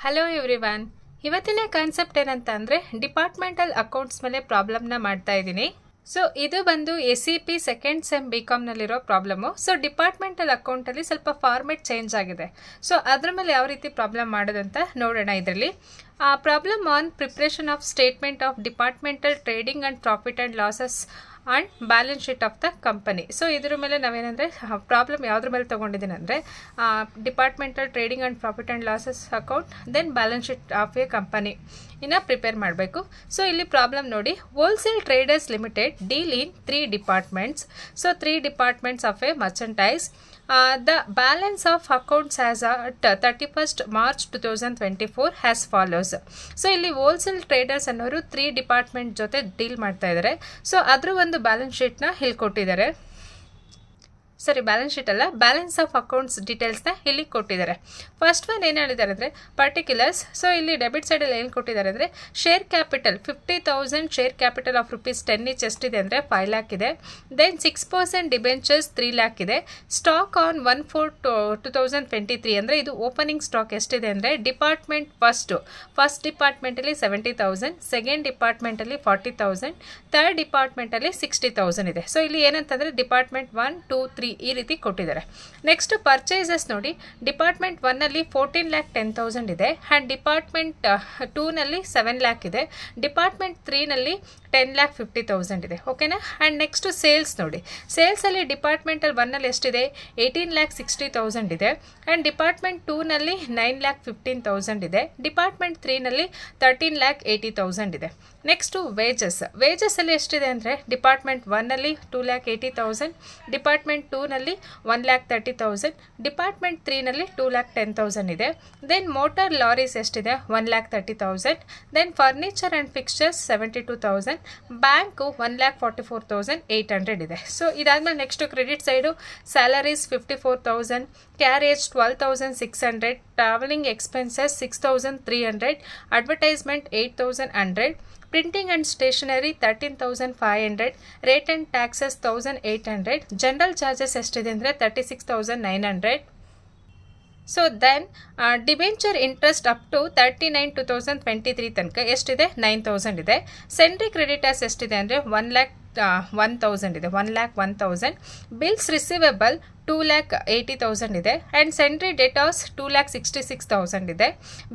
Hello everyone. ಇವತ್ತಿನ concept ಏನಂತ ಅಂದರೆ ಡಿಪಾರ್ಟ್ಮೆಂಟಲ್ ಅಕೌಂಟ್ಸ್ ಮೇಲೆ ಪ್ರಾಬ್ಲಮ್ನ ಮಾಡ್ತಾ ಇದ್ದೀನಿ. ಸೊ ಇದು ಬಂದು SEP ಸೆಕೆಂಡ್ ಸೆಮ್ BComನಲ್ಲಿರೋ ಪ್ರಾಬ್ಲಮ್ಮು. ಸೊ ಡಿಪಾರ್ಟ್ಮೆಂಟಲ್ ಅಕೌಂಟಲ್ಲಿ ಸ್ವಲ್ಪ ಫಾರ್ಮೆಟ್ ಚೇಂಜ್ ಆಗಿದೆ. ಸೊ ಅದ್ರ ಮೇಲೆ ಯಾವ ರೀತಿ ಪ್ರಾಬ್ಲಮ್ ಮಾಡೋದಂತ ನೋಡೋಣ. ಇದರಲ್ಲಿ problem on preparation of statement of departmental trading and profit and losses and balance sheet of the company. So ಇದ್ರ ಮೇಲೆ ನಾವೇನಂದರೆ ಪ್ರಾಬ್ಲಮ್ ಯಾವುದ್ರ ಮೇಲೆ ತೊಗೊಂಡಿದ್ದೀನಿ ಅಂದರೆ departmental trading and profit and losses account then balance sheet of a company ಇನ್ನು prepare ಮಾಡಬೇಕು. So ಇಲ್ಲಿ ಪ್ರಾಬ್ಲಮ್ ನೋಡಿ, wholesale traders limited deal in 3 departments. So 3 departments of a merchandise. The balance of accounts as at 31st March 2024 as follows. So ಇಲ್ಲಿ wholesale traders ಅನ್ನೋರು 3 department ಜೊತೆ deal ಮಾಡ್ತಾ ಇದ್ದಾರೆ. So ಅದ್ರ ಒಂದು ಬ್ಯಾಲೆನ್ಸ್ ಶೀಟ್ನ ಇಲ್ಲಿ ಕೊಟ್ಟಿದ್ದಾರೆ. ಸರಿ, ಬ್ಯಾಲೆನ್ಸ್ ಶೀಟ್ ಅಲ್ಲ, ಬ್ಯಾಲೆನ್ಸ್ ಆಫ್ ಅಕೌಂಟ್ಸ್ ಡೀಟೇಲ್ಸ್ನ ಇಲ್ಲಿ ಕೊಟ್ಟಿದ್ದಾರೆ. ಫಸ್ಟ್ ಒನ್ ಏನು ಹೇಳಿದ್ದಾರೆ ಅಂದರೆ ಪರ್ಟಿಕ್ಯುಲರ್ಸ್. ಸೊ ಇಲ್ಲಿ ಡೆಬಿಟ್ ಸೈಡಲ್ಲಿ ಏನು ಕೊಟ್ಟಿದ್ದಾರೆ ಅಂದರೆ share capital 50,000 share capital of ₹10 each ಎಷ್ಟಿದೆ ಅಂದರೆ 5 lakh ಇದೆ. ದೆನ್ 6% ಡಿಬೆಂಚರ್ಸ್ 3 lakh ಇದೆ. ಸ್ಟಾಕ್ ಆನ್ 1/4/2023 ಅಂದರೆ ಇದು ಓಪನಿಂಗ್ ಸ್ಟಾಕ್ ಎಷ್ಟಿದೆ ಅಂದರೆ ಡಿಪಾರ್ಟ್ಮೆಂಟ್ ಫಸ್ಟ್ ಡಿಪಾರ್ಟ್ಮೆಂಟಲ್ಲಿ 70,000, ಸೆಕೆಂಡ್ ಡಿಪಾರ್ಟ್ಮೆಂಟಲ್ಲಿ 40,000, ಥರ್ಡ್ ಡಿಪಾರ್ಟ್ಮೆಂಟಲ್ಲಿ 60,000 ಇದೆ. ಸೊ ಇಲ್ಲಿ ಏನಂತಂದರೆ ಡಿಪಾರ್ಟ್ಮೆಂಟ್ 1, 2, 3 ಈ ರೀತಿ ಕೊಟ್ಟಿದ್ದಾರೆ. ನೆಕ್ಸ್ಟ್ ಪರ್ಚೇಸಸ್ ನೋಡಿ, ಡಿಪಾರ್ಟ್ಮೆಂಟ್ 1ನಲ್ಲಿ 14,10,000 ಇದೆ ಆ್ಯಂಡ್ ಡಿಪಾರ್ಟ್ಮೆಂಟ್ 2ನಲ್ಲಿ 7 lakh ಇದೆ. ಡಿಪಾರ್ಟ್ಮೆಂಟ್ 3ನಲ್ಲಿ 10,50,000 ಇದೆ. ಓಕೆನಾ? ಆ್ಯಂಡ್ ನೆಕ್ಸ್ಟ್ ಸೇಲ್ಸ್ ನೋಡಿ, ಸೇಲ್ಸಲ್ಲಿ ಡಿಪಾರ್ಟ್ಮೆಂಟಲ್ಲಿ 1ನಲ್ಲಿ ಎಷ್ಟಿದೆ 18,60,000 ಇದೆ ಆ್ಯಂಡ್ ಡಿಪಾರ್ಟ್ಮೆಂಟ್ 2ನಲ್ಲಿ 9,15,000 ಇದೆ. ಡಿಪಾರ್ಟ್ಮೆಂಟ್ 3ನಲ್ಲಿ 13,80,000 ಇದೆ. ನೆಕ್ಸ್ಟು ವೇಜಸ್ಸಲ್ಲಿ ಎಷ್ಟಿದೆ ಅಂದರೆ ಡಿಪಾರ್ಟ್ಮೆಂಟ್ 1ನಲ್ಲಿ 2,80,000, ಡಿಪಾರ್ಟ್ಮೆಂಟ್ 2ನಲ್ಲಿ 1,30,000, ಡಿಪಾರ್ಟ್ಮೆಂಟ್ 3ನಲ್ಲಿ 2,10,000 ಇದೆ. ದೆನ್ ಮೋಟಾರ್ ಲಾರೀಸ್ ಎಷ್ಟಿದೆ 1,30,000. Then furniture and fixtures 72,000, bank 1,44,800 ಇದೆ. ಸೊ ಇದಾದಮೇಲೆ next credit side salaries 54,000, carriage 12,600, travelling expenses 6,300, advertisement 8,100, printing and stationery 13,500, rate and taxes 1,800, general charges ಎಷ್ಟಿದೆ ಅಂದರೆ 36,900. So then debenture interest up to 39/2023 ತನಕ ಎಷ್ಟಿದೆ 9,000 ಇದೆ. Sentry creditors ಎಷ್ಟಿದೆ ಅಂದರೆ 1,01,000 ಇದೆ, 1,01,000. ಬಿಲ್ಸ್ ರಿಸೀವೇಬಲ್ 2,80,000 ಇದೆ ಆ್ಯಂಡ್ ಸೆಂಟ್ರಿ ಡೆಟಾಸ್ 2,66,000 ಇದೆ.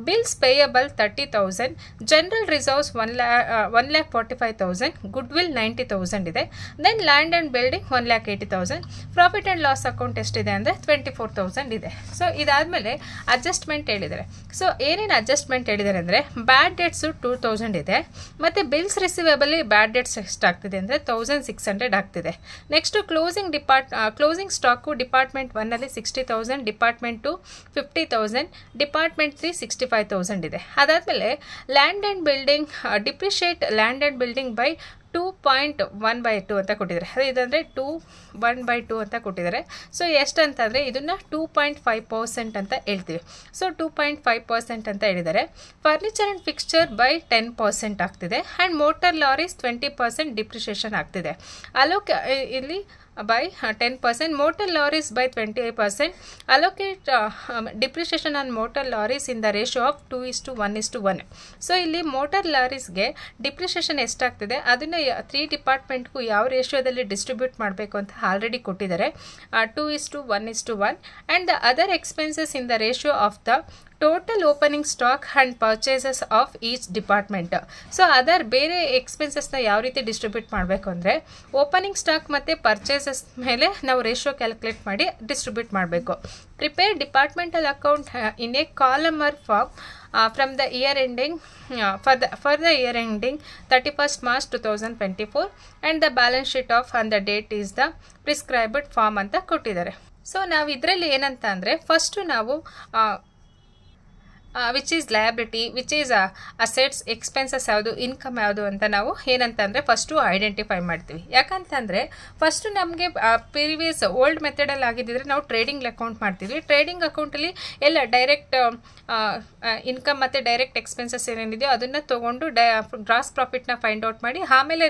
Bills payable 30,000, general reserves 1,45,000, goodwill 90,000 ಇದೆ. Then land and building 1,80,000. Profit and loss account ಎಷ್ಟಿದೆ ಅಂದರೆ 24,000 ಇದೆ. ಸೊ ಇದಾದಮೇಲೆ ಅಡ್ಜಸ್ಟ್ಮೆಂಟ್ ಹೇಳಿದ್ದಾರೆ. ಸೊ ಏನೇನು ಅಡ್ಜಸ್ಟ್ಮೆಂಟ್ ಹೇಳಿದ್ದಾರೆ ಅಂದರೆ ಬ್ಯಾಡ್ ಡೇಟ್ಸು 2,000 ಇದೆ ಮತ್ತು ಬಿಲ್ಸ್ ರಿಸೀವೇಬಲ್ಲಿ ಬ್ಯಾಡ್ ಡೇಟ್ಸ್ ಎಷ್ಟಾಗ್ತಿದೆ ಅಂದರೆ 1,600 ಆಗ್ತಿದೆ. ನೆಕ್ಸ್ಟು ಕ್ಲೋಸಿಂಗ್ ಸ್ಟಾಕು ಡಿಪಾರ್ಟ್ಮೆಂಟ್ 1ನಲ್ಲಿ 60,000, ಡಿಪಾರ್ಟ್ಮೆಂಟ್ 2 50,000, ಡಿಪಾರ್ಟ್ಮೆಂಟ್ 3 65,000 ಇದೆ. ಅದಾದಮೇಲೆ land and building depreciate land and building by 2.1/2 ಅಂತ ಕೊಟ್ಟಿದ್ದಾರೆ. ಅದು ಇದಂದರೆ 2/1/2 ಅಂತ ಕೊಟ್ಟಿದ್ದಾರೆ. ಸೊ ಎಷ್ಟಂತಂದರೆ ಇದನ್ನು 2.5% ಅಂತ ಹೇಳ್ತೀವಿ. ಸೊ 2.5% ಅಂತ ಹೇಳಿದ್ದಾರೆ. ಫರ್ನಿಚರ್ ಆ್ಯಂಡ್ ಫಿಕ್ಸ್ಚರ್ ಬೈ 10% ಆಗ್ತಿದೆ ಆ್ಯಂಡ್ ಮೋಟರ್ ಲಾರೀಸ್ 20% ಡಿಪ್ರಿಷಿಯೇಷನ್ ಆಗ್ತಿದೆ. ಇಲ್ಲಿ by 10%, motor lorries by 20%. Allocate depreciation on motor lorries in the ratio of 2:1:1. So ಇಲ್ಲಿ ಮೋಟರ್ ಲಾರೀಸ್ಗೆ ಡಿಪ್ರಿಷಿಯೇಷನ್ ಎಷ್ಟಾಗ್ತಿದೆ ಅದನ್ನು 3 ಡಿಪಾರ್ಟ್ಮೆಂಟ್ಗೂ ಯಾವ ರೇಷಿಯೋದಲ್ಲಿ ಡಿಸ್ಟ್ರಿಬ್ಯೂಟ್ ಮಾಡಬೇಕು ಅಂತ ಆಲ್ರೆಡಿ ಕೊಟ್ಟಿದ್ದಾರೆ, 2:1:1. And the other expenses in the ratio of the total opening stock and purchases of each department. So other ಬೇರೆ ಎಕ್ಸ್ಪೆನ್ಸಸ್ನ ಯಾವ ರೀತಿ distribute ಮಾಡಬೇಕು ಅಂದರೆ ಓಪನಿಂಗ್ ಸ್ಟಾಕ್ ಮತ್ತು ಪರ್ಚೇಸಸ್ ಮೇಲೆ ನಾವು ರೇಷಿಯೋ ಕ್ಯಾಲ್ಕುಲೇಟ್ ಮಾಡಿ ಡಿಸ್ಟ್ರಿಬ್ಯೂಟ್ ಮಾಡಬೇಕು. Prepare departmental account in a columnar form from the year ending for the year ending 31st March 2024 and the balance sheet of and the date is the prescribed form ಅಂತ ಕೊಟ್ಟಿದ್ದಾರೆ. So ನಾವು ಇದರಲ್ಲಿ ಏನಂತ ಅಂದರೆ first ನಾವು which is liability, which is assets, expenses ಯಾವುದು, income ಯಾವುದು ಅಂತ ನಾವು ಏನಂತ ಅಂದರೆ ಫಸ್ಟು ಐಡೆಂಟಿಫೈ ಮಾಡ್ತೀವಿ. ಯಾಕಂತಂದರೆ ಫಸ್ಟು ನಮಗೆ ಪ್ರೀವಿಯಸ್ ಓಲ್ಡ್ ಮೆಥಡಲ್ಲಿ ಆಗಿದ್ದರೆ ನಾವು ಟ್ರೇಡಿಂಗ್ ಅಕೌಂಟ್ ಮಾಡ್ತೀವಿ. ಟ್ರೇಡಿಂಗ್ ಅಕೌಂಟಲ್ಲಿ ಎಲ್ಲ ಡೈರೆಕ್ಟ್ ಇನ್ಕಮ್ ಮತ್ತು ಡೈರೆಕ್ಟ್ ಎಕ್ಸ್ಪೆನ್ಸಸ್ ಏನೇನಿದೆಯೋ ಅದನ್ನು ತೊಗೊಂಡು ಗ್ರಾಸ್ ಪ್ರಾಫಿಟ್ನ ಫೈಂಡ್ ಔಟ್ ಮಾಡಿ ಆಮೇಲೆ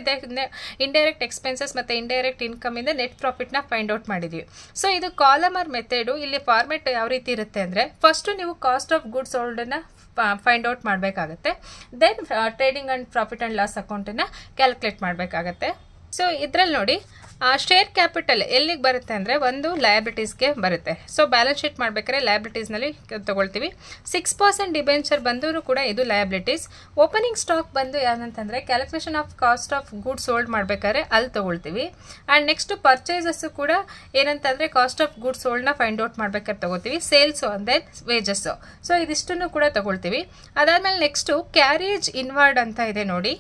ಇಂಡೈರೆಕ್ಟ್ ಎಕ್ಸ್ಪೆನ್ಸಸ್ ಮತ್ತು ಇಂಡೈರೆಕ್ಟ್ ಇನ್ಕಮಿಂದ ನೆಟ್ ಪ್ರಾಫಿಟ್ನ ಫೈಂಡ್ ಔಟ್ ಮಾಡಿದ್ವಿ. ಸೊ ಇದು ಕಾಲಮರ್ ಮೆಥಡು. ಇಲ್ಲಿ ಫಾರ್ಮೆಟ್ ಯಾವ ರೀತಿ ಇರುತ್ತೆ ಅಂದರೆ ಫಸ್ಟು ನೀವು ಕಾಸ್ಟ್ ಆಫ್ ಗುಡ್ಸ್ ಸೋಲ್ಡನ್ನು ಫೈಂಡ್ ಔಟ್ ಮಾಡಬೇಕಾಗತ್ತೆ. Then trading and profit and loss ಅಕೌಂಟನ್ನು ಕ್ಯಾಲ್ಕುಲೇಟ್ ಮಾಡಬೇಕಾಗತ್ತೆ. ಸೊ ಇದರಲ್ಲಿ ನೋಡಿ ಶೇರ್ ಕ್ಯಾಪಿಟಲ್ ಎಲ್ಲಿಗೆ ಬರುತ್ತೆ ಅಂದರೆ ಒಂದು ಲಯಬಿಲಿಟೀಸ್ಗೆ ಬರುತ್ತೆ. ಸೊ ಬ್ಯಾಲೆನ್ಸ್ ಶೀಟ್ ಮಾಡಬೇಕಾದ್ರೆ ಲಯಬಿಲಿಟೀಸ್ನಲ್ಲಿ ತೊಗೊಳ್ತೀವಿ. 6% ಡಿಬೆಂಚರ್ ಬಂದರೂ ಕೂಡ ಇದು ಲಯಬಿಲಿಟೀಸ್. ಓಪನಿಂಗ್ ಸ್ಟಾಕ್ ಬಂದು ಏನಂತಂದರೆ calculation of cost of goods sold ಮಾಡಬೇಕಾದ್ರೆ ಅಲ್ಲಿ ತೊಗೊಳ್ತೀವಿ. ಆ್ಯಂಡ್ ನೆಕ್ಸ್ಟ್ ಪರ್ಚೇಸಸ್ಸು ಕೂಡ ಏನಂತಂದರೆ ಕಾಸ್ಟ್ ಆಫ್ ಗುಡ್ಸ್ ಸೋಲ್ಡ್ನ ಫೈಂಡ್ ಔಟ್ ಮಾಡ್ಬೇಕಾದ್ರೆ ತೊಗೋತೀವಿ. ಸೇಲ್ಸು ಅಂದರೆ ವೇಜಸ್ಸು. ಸೊ ಇದಿಷ್ಟನ್ನು ಕೂಡ ತೊಗೊಳ್ತೀವಿ. ಅದಾದಮೇಲೆ ನೆಕ್ಸ್ಟು ಕ್ಯಾರಿಯೇಜ್ ಇನ್ವರ್ಡ್ ಅಂತ ಇದೆ ನೋಡಿ.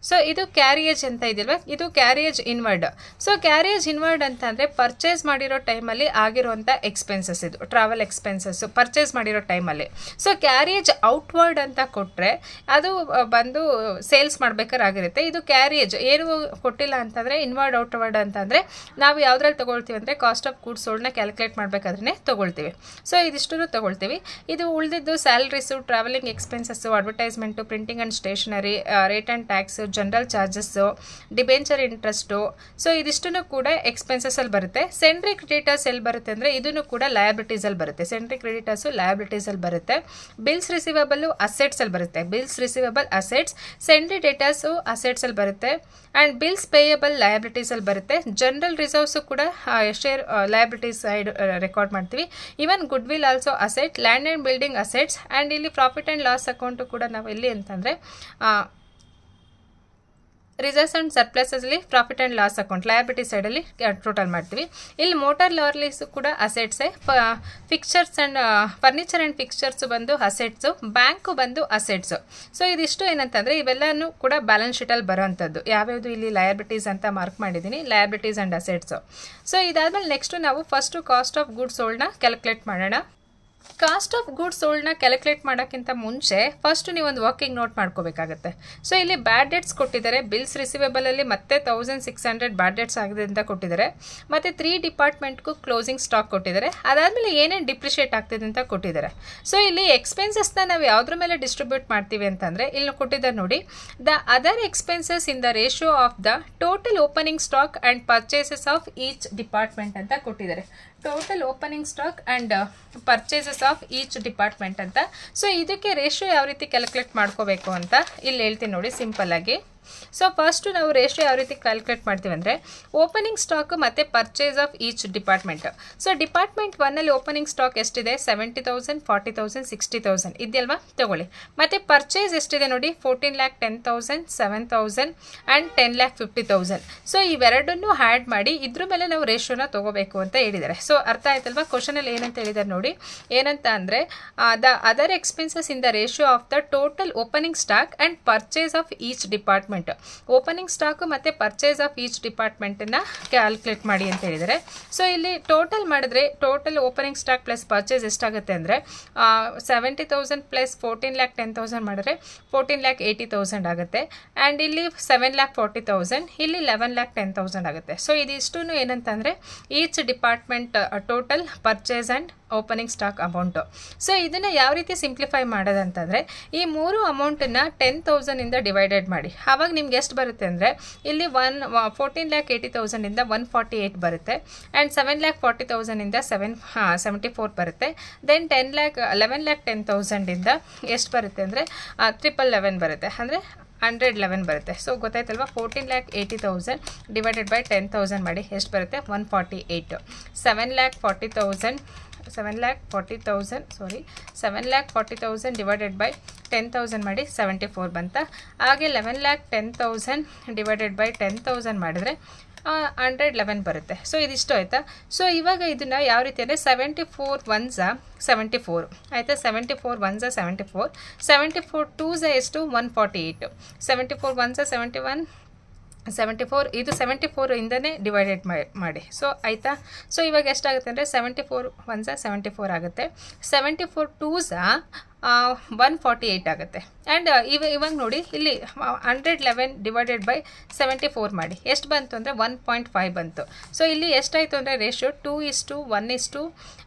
ಸೊ ಇದು ಕ್ಯಾರಿಯೇಜ್ ಅಂತ ಇದೆಯಲ್ವ, ಇದು carriage inward. So carriage inward ಅಂತ ಅಂದರೆ ಪರ್ಚೇಸ್ ಮಾಡಿರೋ ಟೈಮಲ್ಲಿ ಆಗಿರುವಂಥ ಎಕ್ಸ್ಪೆನ್ಸಸ್, ಇದು ಟ್ರಾವೆಲ್ ಎಕ್ಸ್ಪೆನ್ಸಸ್ಸು ಪರ್ಚೇಸ್ ಮಾಡಿರೋ ಟೈಮಲ್ಲಿ. ಸೊ ಕ್ಯಾರಿಯೇಜ್ ಔಟ್ವರ್ಡ್ ಅಂತ ಕೊಟ್ಟರೆ ಅದು ಬಂದು ಸೇಲ್ಸ್ ಮಾಡ್ಬೇಕಾದ್ರೆ ಆಗಿರುತ್ತೆ. ಇದು ಕ್ಯಾರಿಯೇಜ್ ಏನು ಕೊಟ್ಟಿಲ್ಲ ಅಂತಂದರೆ ಇನ್ವರ್ಡ್ ಔಟ್ವರ್ಡ್ ಅಂತಂದರೆ ನಾವು ಯಾವುದ್ರಲ್ಲಿ ತೊಗೊಳ್ತೀವಿ ಅಂದರೆ ಕಾಸ್ಟ್ ಆಫ್ ಗುಡ್ಸ್ ಸೋಲ್ಡ್ನ ಕ್ಯಾಲ್ಕುಲೇಟ್ ಮಾಡಬೇಕಾದ್ರೆ ತೊಗೊಳ್ತೀವಿ. ಸೊ ಇದಿಷ್ಟು ತೊಗೊಳ್ತೀವಿ. ಇದು ಉಳಿದಿದ್ದು salaries, travelling expenses, advertisement, printing and stationery, rate and tax, general charges, debenture interest. So ಇದಿಷ್ಟನ್ನು ಕೂಡ ಎಕ್ಸ್ಪೆನ್ಸಸ್ಸಲ್ಲಿ ಬರುತ್ತೆ. ಸೆಂಟ್ರಿ ಕ್ರೆಡಿಟರ್ಸ್ ಎಲ್ಲಿ ಬರುತ್ತೆ ಅಂದರೆ ಇದನ್ನು ಕೂಡ ಲಯಬಿಲಿಟೀಸಲ್ಲಿ ಬರುತ್ತೆ. ಸೆಂಟ್ರಿ ಕ್ರೆಡಿಟರ್ಸು ಲಯಬಿಲಿಟೀಸಲ್ಲಿ ಬರುತ್ತೆ. ಬಿಲ್ಸ್ ರಿಸೀವಬಲ್ ಅಸೆಟ್ಸಲ್ಲಿ ಬರುತ್ತೆ. Bills receivable assets. Sundry debtors ಅಸೆಟ್ಸಲ್ಲಿ ಬರುತ್ತೆ. ಆ್ಯಂಡ್ ಬಿಲ್ಸ್ ಪೇಯಬಲ್ ಲಯಬಿಲಿಟೀಸಲ್ಲಿ ಬರುತ್ತೆ. ಜನರಲ್ ರಿಸರ್ವ್ಸು ಕೂಡ ಶೇರ್ ಲಯಬಿಲಿಟೀಸ್ ಸೈಡ್ ರೆಕಾರ್ಡ್ ಮಾಡ್ತೀವಿ. Even goodwill also asset, land and building assets. And ಇಲ್ಲಿ ಪ್ರಾಫಿಟ್ ಆ್ಯಂಡ್ ಲಾಸ್ ಅಕೌಂಟು ಕೂಡ ನಾವು ಎಲ್ಲಿ ಅಂತಂದರೆ ರಿಸರ್ವ್ಸ್ ಆ್ಯಂಡ್ ಸರ್ಪ್ಲಸಲ್ಲಿ profit and loss account liability ಸೈಡಲ್ಲಿ ಟೋಟಲ್ ಮಾಡ್ತೀವಿ. ಇಲ್ಲಿ ಮೋಟಾರ್ ಲಾರೀಸು ಕೂಡ ಅಸೆಟ್ಸೇ. Fixtures and furniture and fixtures ಬಂದು ಅಸೆಟ್ಸು. ಬ್ಯಾಂಕು ಬಂದು ಅಸೆಟ್ಸು. ಸೊ ಇದಿಷ್ಟು ಏನಂತಂದರೆ ಇವೆಲ್ಲನೂ ಕೂಡ ಬ್ಯಾಲೆನ್ಸ್ ಶೀಟಲ್ಲಿ ಬರೋವಂಥದ್ದು. ಯಾವ್ಯಾವುದು ಇಲ್ಲಿ ಲಯಬಿಲಿಟೀಸ್ ಅಂತ ಮಾರ್ಕ್ ಮಾಡಿದ್ದೀನಿ, ಲಯಬಿಲಿಟೀಸ್ ಆ್ಯಂಡ್ ಅಸೆಟ್ಸು. ಸೊ ಇದಾದಮೇಲೆ ನೆಕ್ಸ್ಟು ನಾವು ಫಸ್ಟು ಕಾಸ್ಟ್ ಆಫ್ ಗುಡ್ಸ್ ಸೋಲ್ಡ್ನ ಕ್ಯಾಲ್ಕುಲೇಟ್ ಮಾಡೋಣ. ಕಾಸ್ಟ್ ಆಫ್ ಗುಡ್ಸ್ ಸೋಲ್ಡ್ನ ಕ್ಯಾಲ್ಕುಲೇಟ್ ಮಾಡೋಕ್ಕಿಂತ ಮುಂಚೆ ಫಸ್ಟ್ ನೀವೊಂದು ವರ್ಕಿಂಗ್ ನೋಟ್ ಮಾಡ್ಕೋಬೇಕಾಗತ್ತೆ. ಸೊ ಇಲ್ಲಿ ಬ್ಯಾಡ್ ಡೇಟ್ಸ್ ಕೊಟ್ಟಿದ್ದಾರೆ. ಬಿಲ್ಸ್ ರಿಸೀವೇಬಲಲ್ಲಿ ಮತ್ತೆ 1600 ಬ್ಯಾಡ್ ಡೇಟ್ಸ್ ಆಗಿದೆ ಅಂತ ಕೊಟ್ಟಿದ್ದಾರೆ. ಮತ್ತು 3 ಡಿಪಾರ್ಟ್ಮೆಂಟ್ಗೂ ಕ್ಲೋಸಿಂಗ್ ಸ್ಟಾಕ್ ಕೊಟ್ಟಿದ್ದಾರೆ. ಅದಾದಮೇಲೆ ಏನೇನು ಡಿಪ್ರಿಷಿಯೇಟ್ ಆಗ್ತಿದೆ ಅಂತ ಕೊಟ್ಟಿದ್ದಾರೆ. ಸೊ ಇಲ್ಲಿ ಎಕ್ಸ್ಪೆನ್ಸಸ್ನ ನಾವು ಯಾವುದ್ರ ಮೇಲೆ ಡಿಸ್ಟ್ರಿಬ್ಯೂಟ್ ಮಾಡ್ತೀವಿ ಅಂತಂದರೆ ಇಲ್ಲಿ ಕೊಟ್ಟಿದ್ದಾರೆ ನೋಡಿ, the other expenses in the ratio of the total opening stock and purchases of each department ಅಂತ ಕೊಟ್ಟಿದ್ದಾರೆ. Total opening stock and purchases of each department ಅಂತ. ಸೊ ಇದಕ್ಕೆ ರೇಷಿಯೋ ಯಾವ ರೀತಿ ಕ್ಯಾಲ್ಕುಲೇಟ್ ಮಾಡ್ಕೋಬೇಕು ಅಂತ ಇಲ್ಲಿ ಹೇಳ್ತೀನಿ ನೋಡಿ ಸಿಂಪಲ್ ಆಗಿ. ಸೊ ಫಸ್ಟು ನಾವು ರೇಷಿಯೋ ಯಾವ ರೀತಿ ಕ್ಯಾಲ್ಕುಲೇಟ್ ಮಾಡ್ತೀವಿ ಅಂದರೆ ಓಪನಿಂಗ್ ಸ್ಟಾಕ್ ಮತ್ತು purchase of each department. So department 1ಅಲ್ಲಿ ಓಪನಿಂಗ್ ಸ್ಟಾಕ್ ಎಷ್ಟಿದೆ 70,000, 40,000, 60,000 ಇದೆಯಲ್ವಾ, ತಗೊಳ್ಳಿ. ಮತ್ತು ಪರ್ಚೇಸ್ ಎಷ್ಟಿದೆ ನೋಡಿ 14,10,000, 7,000 ಆ್ಯಂಡ್ 10,50,000. ಸೊ ಇವೆರಡನ್ನೂ ಆ್ಯಡ್ ಮಾಡಿ ಇದ್ರ ಮೇಲೆ ನಾವು ರೇಷಿಯೋನ ತೊಗೋಬೇಕು ಅಂತ ಹೇಳಿದ್ದಾರೆ. ಸೊ ಅರ್ಥ ಆಯ್ತಲ್ವಾ? ಕ್ವಶನಲ್ಲಿ ಏನಂತ ಹೇಳಿದ್ದಾರೆ ನೋಡಿ, ಏನಂತ ಅಂದರೆ the other expenses in the ratio of the total opening stock and purchase of each department. Opening stock ಮತ್ತು ಪರ್ಚೇಸ್ ಆಫ್ ಈಚ್ ಡಿಪಾರ್ಟ್ಮೆಂಟನ್ನು ಕ್ಯಾಲ್ಕುಲೇಟ್ ಮಾಡಿ ಅಂತ ಹೇಳಿದರೆ. ಸೊ ಇಲ್ಲಿ ಟೋಟಲ್ ಮಾಡಿದ್ರೆ total opening stock plus purchase ಎಷ್ಟಾಗುತ್ತೆ ಅಂದರೆ 70,000 ಪ್ಲಸ್ 14,10,000 ಮಾಡಿದ್ರೆ 14,80,000 ಆಗುತ್ತೆ. ಆ್ಯಂಡ್ ಇಲ್ಲಿ 7,40,000, ಇಲ್ಲಿ 11,10,000 ಆಗುತ್ತೆ. ಸೊ ಇದಿಷ್ಟು ಏನಂತಂದರೆ each department total purchase and opening stock amount. So ಇದನ್ನು ಯಾವ ರೀತಿ ಸಿಂಪ್ಲಿಫೈ ಮಾಡೋದಂತಂದರೆ ಈ ಮೂರು ಅಮೌಂಟನ್ನು 10,000ಇಂದ ಡಿವೈಡೆಡ್ ಮಾಡಿ. ಆವಾಗ ನಿಮ್ಗೆ ಎಷ್ಟು ಬರುತ್ತೆ ಅಂದರೆ ಇಲ್ಲಿ 14,80,000ಇಂದ 148 ಬರುತ್ತೆ. ಆ್ಯಂಡ್ 7,40,000ಇಂದ 774 ಬರುತ್ತೆ. ದೆನ್ 11,10,000ಇಂದ ಎಷ್ಟು ಬರುತ್ತೆ ಅಂದರೆ 11,11 ಬರುತ್ತೆ, ಅಂದರೆ 111 ಬರುತ್ತೆ. ಸೊ ಗೊತ್ತಾಯ್ತಲ್ವಾ? 14,80,000 ಡಿವೈಡೆಡ್ ಬೈ 10,000 ಮಾಡಿ ಎಷ್ಟು ಬರುತ್ತೆ 148. 7,40,000 ಡಿವೈಡೆಡ್ ಬೈ 10,000 ಮಾಡಿ 74 ಬಂತ. ಹಾಗೆ 11,10,000 ಡಿವೈಡೆಡ್ ಬೈ 10,000 ಮಾಡಿದ್ರೆ 111 ಬರುತ್ತೆ. ಸೊ ಇದಿಷ್ಟು ಆಯಿತಾ? ಸೊ ಇವಾಗ ಇದನ್ನು ಯಾವ ರೀತಿ ಅಂದರೆ 74 1s 74 ಆಯಿತಾ, 74 1s 74, 74 2s ಎಷ್ಟು 148, 74 1s 71, 74 ಇದು 74 ಇಂದನೇ ಡಿವೈಡೆಡ್ ಮಾಡಿ. ಸೊ ಆಯಿತಾ? ಸೊ ಇವಾಗ ಎಷ್ಟಾಗುತ್ತೆ ಅಂದರೆ 74 1s 74 ಆಗುತ್ತೆ, 74 2s 148 ಆಗುತ್ತೆ. ಆ್ಯಂಡ್ ಇವಾಗ ನೋಡಿ ಇಲ್ಲಿ 111 ಡಿವೈಡೆಡ್ ಬೈ 74 ಮಾಡಿ ಎಷ್ಟು ಬಂತು ಅಂದರೆ 1.5 ಬಂತು. ಸೊ ಇಲ್ಲಿ ಎಷ್ಟಾಯಿತು ಅಂದರೆ ರೇಷಿಯೋ 2:1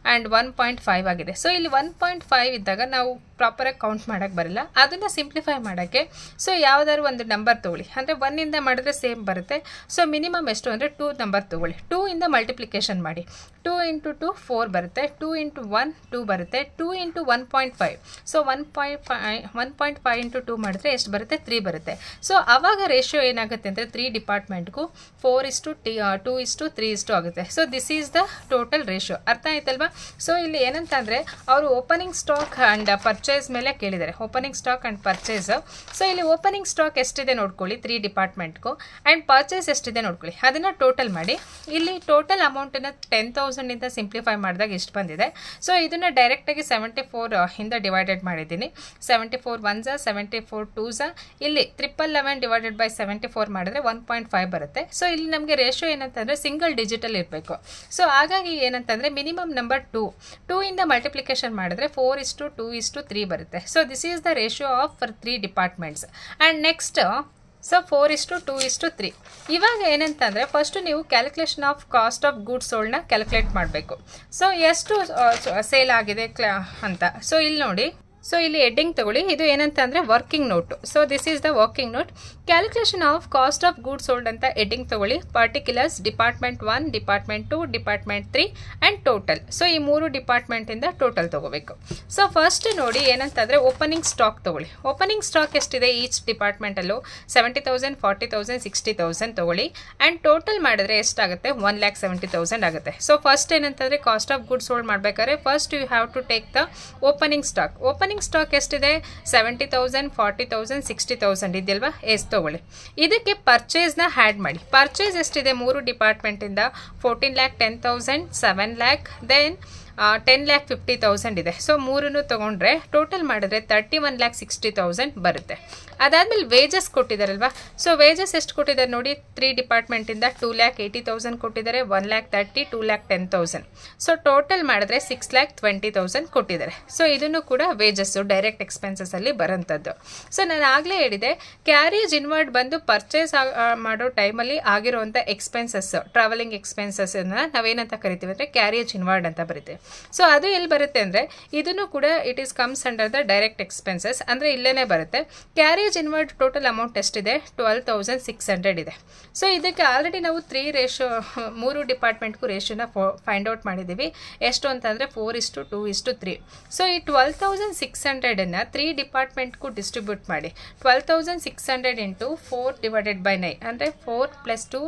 ಆ್ಯಂಡ್ 1.5 ಆಗಿದೆ. ಸೊ ಇಲ್ಲಿ 1.5 ಇದ್ದಾಗ ನಾವು ಪ್ರಾಪರಾಗಿ ಕೌಂಟ್ ಮಾಡೋಕ್ಕೆ ಬರಲ್ಲ. ಅದನ್ನು ಸಿಂಪ್ಲಿಫೈ ಮಾಡೋಕ್ಕೆ ಸೊ ಯಾವುದಾದ್ರು ಒಂದು ನಂಬರ್ ತೊಗೊಳ್ಳಿ, ಅಂದರೆ 1ಇಂದ ಮಾಡಿದ್ರೆ ಸೇಮ್ ಬರುತ್ತೆ. ಸೊ ಮಿನಿಮಮ್ ಎಷ್ಟು ಅಂದರೆ 2 ನಂಬರ್ ತೊಗೊಳ್ಳಿ. 2 ಇಂದ ಮಲ್ಟಿಪ್ಲಿಕೇಶನ್ ಮಾಡಿ. 2 × 2 4 ಬರುತ್ತೆ, 2 × 1 2 ಬರುತ್ತೆ, 2 × 1.5 ಸೊ 1.5 ಇಂಟು 2 ಮಾಡಿದ್ರೆ ಎಷ್ಟು ಬರುತ್ತೆ 3 ಬರುತ್ತೆ. ಸೊ ಆವಾಗ ರೇಷಿಯೋ ಏನಾಗುತ್ತೆ ಅಂದರೆ 3 ಡಿಪಾರ್ಟ್ಮೆಂಟ್ಗೂ 4:2:3 ಆಗುತ್ತೆ. So this is the total ratio. ಅರ್ಥ ಆಯ್ತಲ್ವಾ? ಸೊ ಇಲ್ಲಿ ಏನಂತ ಅಂದರೆ ಅವರು ಓಪನಿಂಗ್ ಸ್ಟಾಕ್ ಆ್ಯಂಡ್ ಪರ್ಚೇಸ್ ಮೇಲೆ ಕೇಳಿದ್ದಾರೆ, opening stock and purchase. So ಇಲ್ಲಿ ಓಪನಿಂಗ್ ಸ್ಟಾಕ್ ಎಷ್ಟಿದೆ ನೋಡ್ಕೊಳ್ಳಿ 3 ಡಿಪಾರ್ಟ್ಮೆಂಟ್ಗೂ, ಆ್ಯಂಡ್ ಪರ್ಚೇಸ್ ಎಷ್ಟಿದೆ ನೋಡ್ಕೊಳ್ಳಿ, ಅದನ್ನು ಟೋಟಲ್ ಮಾಡಿ. ಇಲ್ಲಿ ಟೋಟಲ್ ಅಮೌಂಟನ್ನು 10,000 ಸಿಂಪ್ಲಿಫೈ ಮಾಡಿದಾಗ ಎಷ್ಟು ಬಂದಿದೆ. ಸೊ ಇದನ್ನು ಡೈರೆಕ್ಟಾಗಿ 74 ಇಂದ ಡಿವೈಡೆಡ್ ಮಾಡಿದ್ದೀನಿ. 74 1 74 2 ಇಲ್ಲಿ 1111 ಡಿವೈಡೆಡ್ ಬೈ 74 ಮಾಡಿದ್ರೆ 1.5 ಬರುತ್ತೆ. ಸೊ ಇಲ್ಲಿ ನಮಗೆ ರೇಷಿಯೋ ಏನಂತಂದರೆ ಸಿಂಗಲ್ ಡಿಜಿಟಲ್ ಇರಬೇಕು. ಸೊ ಹಾಗಾಗಿ ಏನಂತಂದರೆ ಮಿನಿಮಮ್ ನಂಬರ್ 2 ಇಂದ ಮಲ್ಟಿಪ್ಲಿಕೇಶನ್ ಮಾಡಿದ್ರೆ 4:2:3 ಬರುತ್ತೆ. So this is the ratio of for 3 departments. And next so 4:2:3. ಇವಾಗ ಏನಂತಂದರೆ ಫಸ್ಟು ನೀವು calculation of cost of goods ಸೋಲ್ಡ್ನ ಕ್ಯಾಲ್ಕುಲೇಟ್ ಮಾಡಬೇಕು. ಸೊ ಎಷ್ಟು ಸೇಲ್ ಆಗಿದೆ ಅಂತ. ಸೊ ಇಲ್ಲಿ ನೋಡಿ, ಸೊ ಇಲ್ಲಿ ಹೆಡ್ಡಿಂಗ್ ತಗೊಳ್ಳಿ, ಇದು ಏನಂತ ಅಂದರೆ working note. So this is the working note. Calculation of cost of goods sold ಅಂತ ಹೆಡ್ಡಿಂಗ್ ತಗೊಳ್ಳಿ. Particulars department 1, department 2, department 3 and total. So ಈ 3 ಡಿಪಾರ್ಟ್ಮೆಂಟಿಂದ ಟೋಟಲ್ ತೊಗೋಬೇಕು. ಸೊ ಫಸ್ಟ್ ನೋಡಿ ಏನಂತಂದರೆ ಓಪನಿಂಗ್ ಸ್ಟಾಕ್ ತೊಗೊಳ್ಳಿ. ಓಪನಿಂಗ್ ಸ್ಟಾಕ್ ಎಷ್ಟಿದೆ ಈಚ್ ಡಿಪಾರ್ಟ್ಮೆಂಟಲ್ಲೂ 70,000, 40,000, 60,000 ತೊಗೊಳ್ಳಿ. ಆ್ಯಂಡ್ ಟೋಟಲ್ ಮಾಡಿದ್ರೆ ಎಷ್ಟಾಗುತ್ತೆ 1,70,000 ಆಗುತ್ತೆ. ಸೊ ಫಸ್ಟ್ ಏನಂತಂದರೆ ಕಾಸ್ಟ್ ಆಫ್ ಗೂಡ್ಸ್ ಸೋಲ್ಡ್ ಮಾಡಬೇಕಾದ್ರೆ first you have to take the opening stock. Opening stock ಎಷ್ಟಿದೆ 70,000, 40,000, 60,000 ಇದೆಯಲ್ವಾ, ಎಷ್ಟು ತಗೊಳ್ಳಿ. ಇದಕ್ಕೆ ಪರ್ಚೇಸ್ನ ಆ್ಯಡ್ ಮಾಡಿ. ಪರ್ಚೇಸ್ ಎಷ್ಟಿದೆ 3 ಡಿಪಾರ್ಟ್ಮೆಂಟಿಂದ 14 lakh 10,000, 7 lakh, ದೆನ್ 10,50,000 ಇದೆ. ಸೊ 3 ತೊಗೊಂಡ್ರೆ ಟೋಟಲ್ ಮಾಡಿದ್ರೆ 31,60,000 ಬರುತ್ತೆ. ಅದಾದಮೇಲೆ ವೇಜಸ್ ಕೊಟ್ಟಿದ್ದಾರಲ್ವಾ. ಸೊ ವೇಜಸ್ ಎಷ್ಟು ಕೊಟ್ಟಿದ್ದಾರೆ ನೋಡಿ, 3 ಡಿಪಾರ್ಟ್ಮೆಂಟಿಂದ 2,80,000 ಕೊಟ್ಟಿದ್ದಾರೆ, 1,30,000, 2,10,000. ಸೊ ಟೋಟಲ್ ಮಾಡಿದ್ರೆ 6,20,000 ಕೊಟ್ಟಿದ್ದಾರೆ. ಸೊ ಇದನ್ನು ಕೂಡ ವೇಜಸ್ಸು ಡೈರೆಕ್ಟ್ ಎಕ್ಸ್ಪೆನ್ಸಸ್ಸಲ್ಲಿ ಬರೋಂಥದ್ದು. ಸೊ ನಾನು ಆಗಲೇ ಹೇಳಿದೆ ಕ್ಯಾರೇಜ್ ಇನ್ವರ್ಡ್ ಬಂದು ಪರ್ಚೇಸ್ ಮಾಡೋ ಟೈಮಲ್ಲಿ ಆಗಿರುವಂಥ ಎಕ್ಸ್ಪೆನ್ಸಸ್, ಟ್ರಾವೆಲಿಂಗ್ ಎಕ್ಸ್ಪೆನ್ಸಸ್ಸನ್ನು ನಾವೇನಂತ ಕರಿತೀವಿ ಅಂದರೆ ಕ್ಯಾರೇಜ್ ಇನ್ವರ್ಡ್ ಅಂತ ಬರೀತೀವಿ. ಸೊ ಅದು ಎಲ್ಲಿ ಬರುತ್ತೆ ಅಂದರೆ ಇದನ್ನು ಕೂಡ it is comes under the direct expenses, ಅಂದರೆ ಇಲ್ಲೇ ಬರುತ್ತೆ. ಕ್ಯಾರೇಜ್ ಇನ್ವರ್ಡ್ ಟೋಟಲ್ ಅಮೌಂಟ್ ಎಷ್ಟಿದೆ 12,600 ಇದೆ. ಸೊ ಇದಕ್ಕೆ ಆಲ್ರೆಡಿ ನಾವು 3 ಡಿಪಾರ್ಟ್ಮೆಂಟ್ಗೂ ರೇಷಿಯೋನ ಫೈಂಡ್ ಔಟ್ ಮಾಡಿದ್ದೀವಿ. ಎಷ್ಟು ಅಂತಂದರೆ 4:2:3. ಸೊ ಈ 12,600ನ್ನು 3 ಡಿಪಾರ್ಟ್ಮೆಂಟ್ಗೂ ಡಿಸ್ಟ್ರಿಬ್ಯೂಟ್ ಮಾಡಿ. 12,600 ಇಂಟು 4 ಡಿವೈಡೆಡ್ ಬೈ 9 ಅಂದರೆ 4 + 2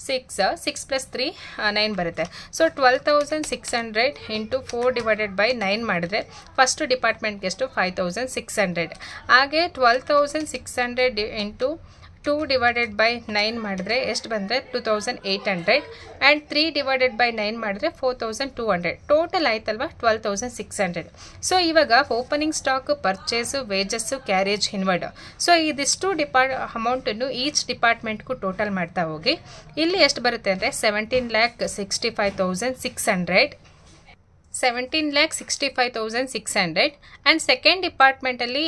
6 + 3 9 ಬರುತ್ತೆ. ಸೊ 12,600 ಇಂಟು 4 ಡಿವೈಡೆಡ್ ಬೈ 9 ಮಾಡಿದ್ರೆ ಫಸ್ಟ್ ಡಿಪಾರ್ಟ್ಮೆಂಟ್ಗೆ ಎಷ್ಟು 5,600. ಹಾಗೆ 12,600 ಇಂಟು 2 ಡಿವೈಡೆಡ್ ಬೈ 9 ಮಾಡಿದ್ರೆ ಎಷ್ಟು ಬಂದರೆ 2,800. ಆ್ಯಂಡ್ 3 ಡಿವೈಡೆಡ್ ಬೈ 9 ಮಾಡಿದ್ರೆ 4,200. ಟೋಟಲ್ ಆಯ್ತಲ್ವಾ 12,600. ಸೊ ಇವಾಗ opening stock, purchase, wages, carriage inward. So ಇದಿಷ್ಟು ಅಮೌಂಟನ್ನು ಈಚ್ ಡಿಪಾರ್ಟ್ಮೆಂಟ್ಗೂ ಟೋಟಲ್ ಮಾಡ್ತಾ ಹೋಗಿ ಇಲ್ಲಿ ಎಷ್ಟು ಬರುತ್ತೆ ಅಂದರೆ 17,65,600. 17,65,600. And second ಡಿಪಾರ್ಟ್ಮೆಂಟಲ್ಲಿ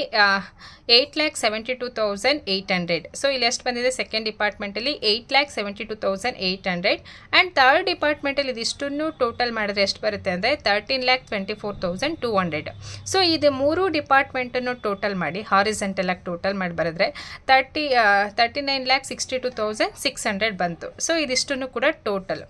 8,72,800. ಸೊ ಇಲ್ಲಿ ಎಷ್ಟು ಬಂದಿದೆ ಸೆಕೆಂಡ್ ಡಿಪಾರ್ಟ್ಮೆಂಟಲ್ಲಿ 8,72,800. ಆ್ಯಂಡ್ ಥರ್ಡ್ ಡಿಪಾರ್ಟ್ಮೆಂಟಲ್ಲಿ ಇದಿಷ್ಟನ್ನು ಟೋಟಲ್ ಮಾಡಿದ್ರೆ ಎಷ್ಟು ಬರುತ್ತೆ ಅಂದರೆ 13,24,200. ಸೊ ಇದು 3 ಡಿಪಾರ್ಟ್ಮೆಂಟನ್ನು ಟೋಟಲ್ ಮಾಡಿ ಹಾರಿಸೆಂಟಲ್ ಆಗಿ ಟೋಟಲ್ ಮಾಡಿ ಬರೆದ್ರೆ 39,62,600 ಬಂತು. ಸೊ ಇದಿಷ್ಟನ್ನು ಕೂಡ ಟೋಟಲ್.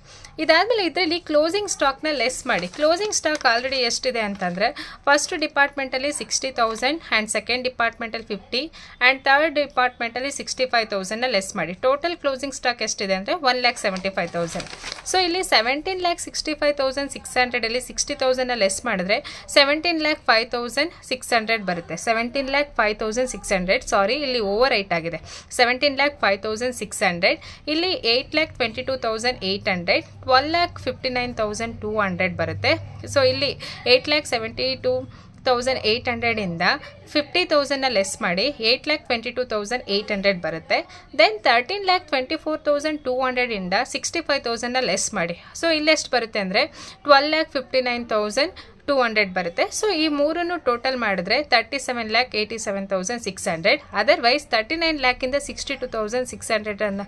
ಇದಾದಮೇಲೆ ಇದರಲ್ಲಿ ಕ್ಲೋಸಿಂಗ್ ಸ್ಟಾಕ್ನ ಲೆಸ್ ಮಾಡಿ. ಕ್ಲೋಸಿಂಗ್ ಸ್ಟಾಕ್ ಆಲ್ರೆಡಿ ಎಷ್ಟಿದೆ ಅಂತಂದರೆ ಫಸ್ಟ್ ಡಿಪಾರ್ಟ್ಮೆಂಟಲ್ಲಿ 60,000 ಆ್ಯಂಡ್ ಸೆಕೆಂಡ್ ಡಿಪಾರ್ಟ್ಮೆಂಟಲ್ಲಿ 50 ಆ್ಯಂಡ್ ಥರ್ಡ್ ಡಿಪಾರ್ಟ್ಮೆಂಟಲ್ಲಿ 65,000ನ ಲೆಸ್ ಮಾಡಿ. ಟೋಟಲ್ ಕ್ಲೋಸಿಂಗ್ ಸ್ಟಾಕ್ ಎಷ್ಟಿದೆ ಅಂದರೆ 1,75,000. ಸೊ ಇಲ್ಲಿ 17,65,600ಅಲ್ಲಿ 60,000ನ ಲೆಸ್ ಮಾಡಿದ್ರೆ 17,05,600 ಬರುತ್ತೆ. 17,05,600 ಸಾರಿ, ಇಲ್ಲಿ ಓವರ್ ರೈಟ್ ಆಗಿದೆ. 17,05,600 ಇಲ್ಲಿ 8,22,800, 12,59,200 ಬರುತ್ತೆ. ಸೊ ಇಲ್ಲಿ 8,72,800 ಇಂದ 50,000ನ ಲೆಸ್ ಮಾಡಿ 8,22,800 ಬರುತ್ತೆ. ದೆನ್ 13,24,200 ಇಂದ 65,000ನ ಲೆಸ್ ಮಾಡಿ. ಸೊ ಇಲ್ಲಿ ಎಷ್ಟು ಬರುತ್ತೆ ಅಂದರೆ 12,59,200 ಬರುತ್ತೆ. ಸೊ ಈ ಮೂರನ್ನು ಟೋಟಲ್ ಮಾಡಿದ್ರೆ 37,87,600. ಅದರ್ವೈಸ್ 39 ಲ್ಯಾಕಿಂದ 62,600 ಅನ್ನು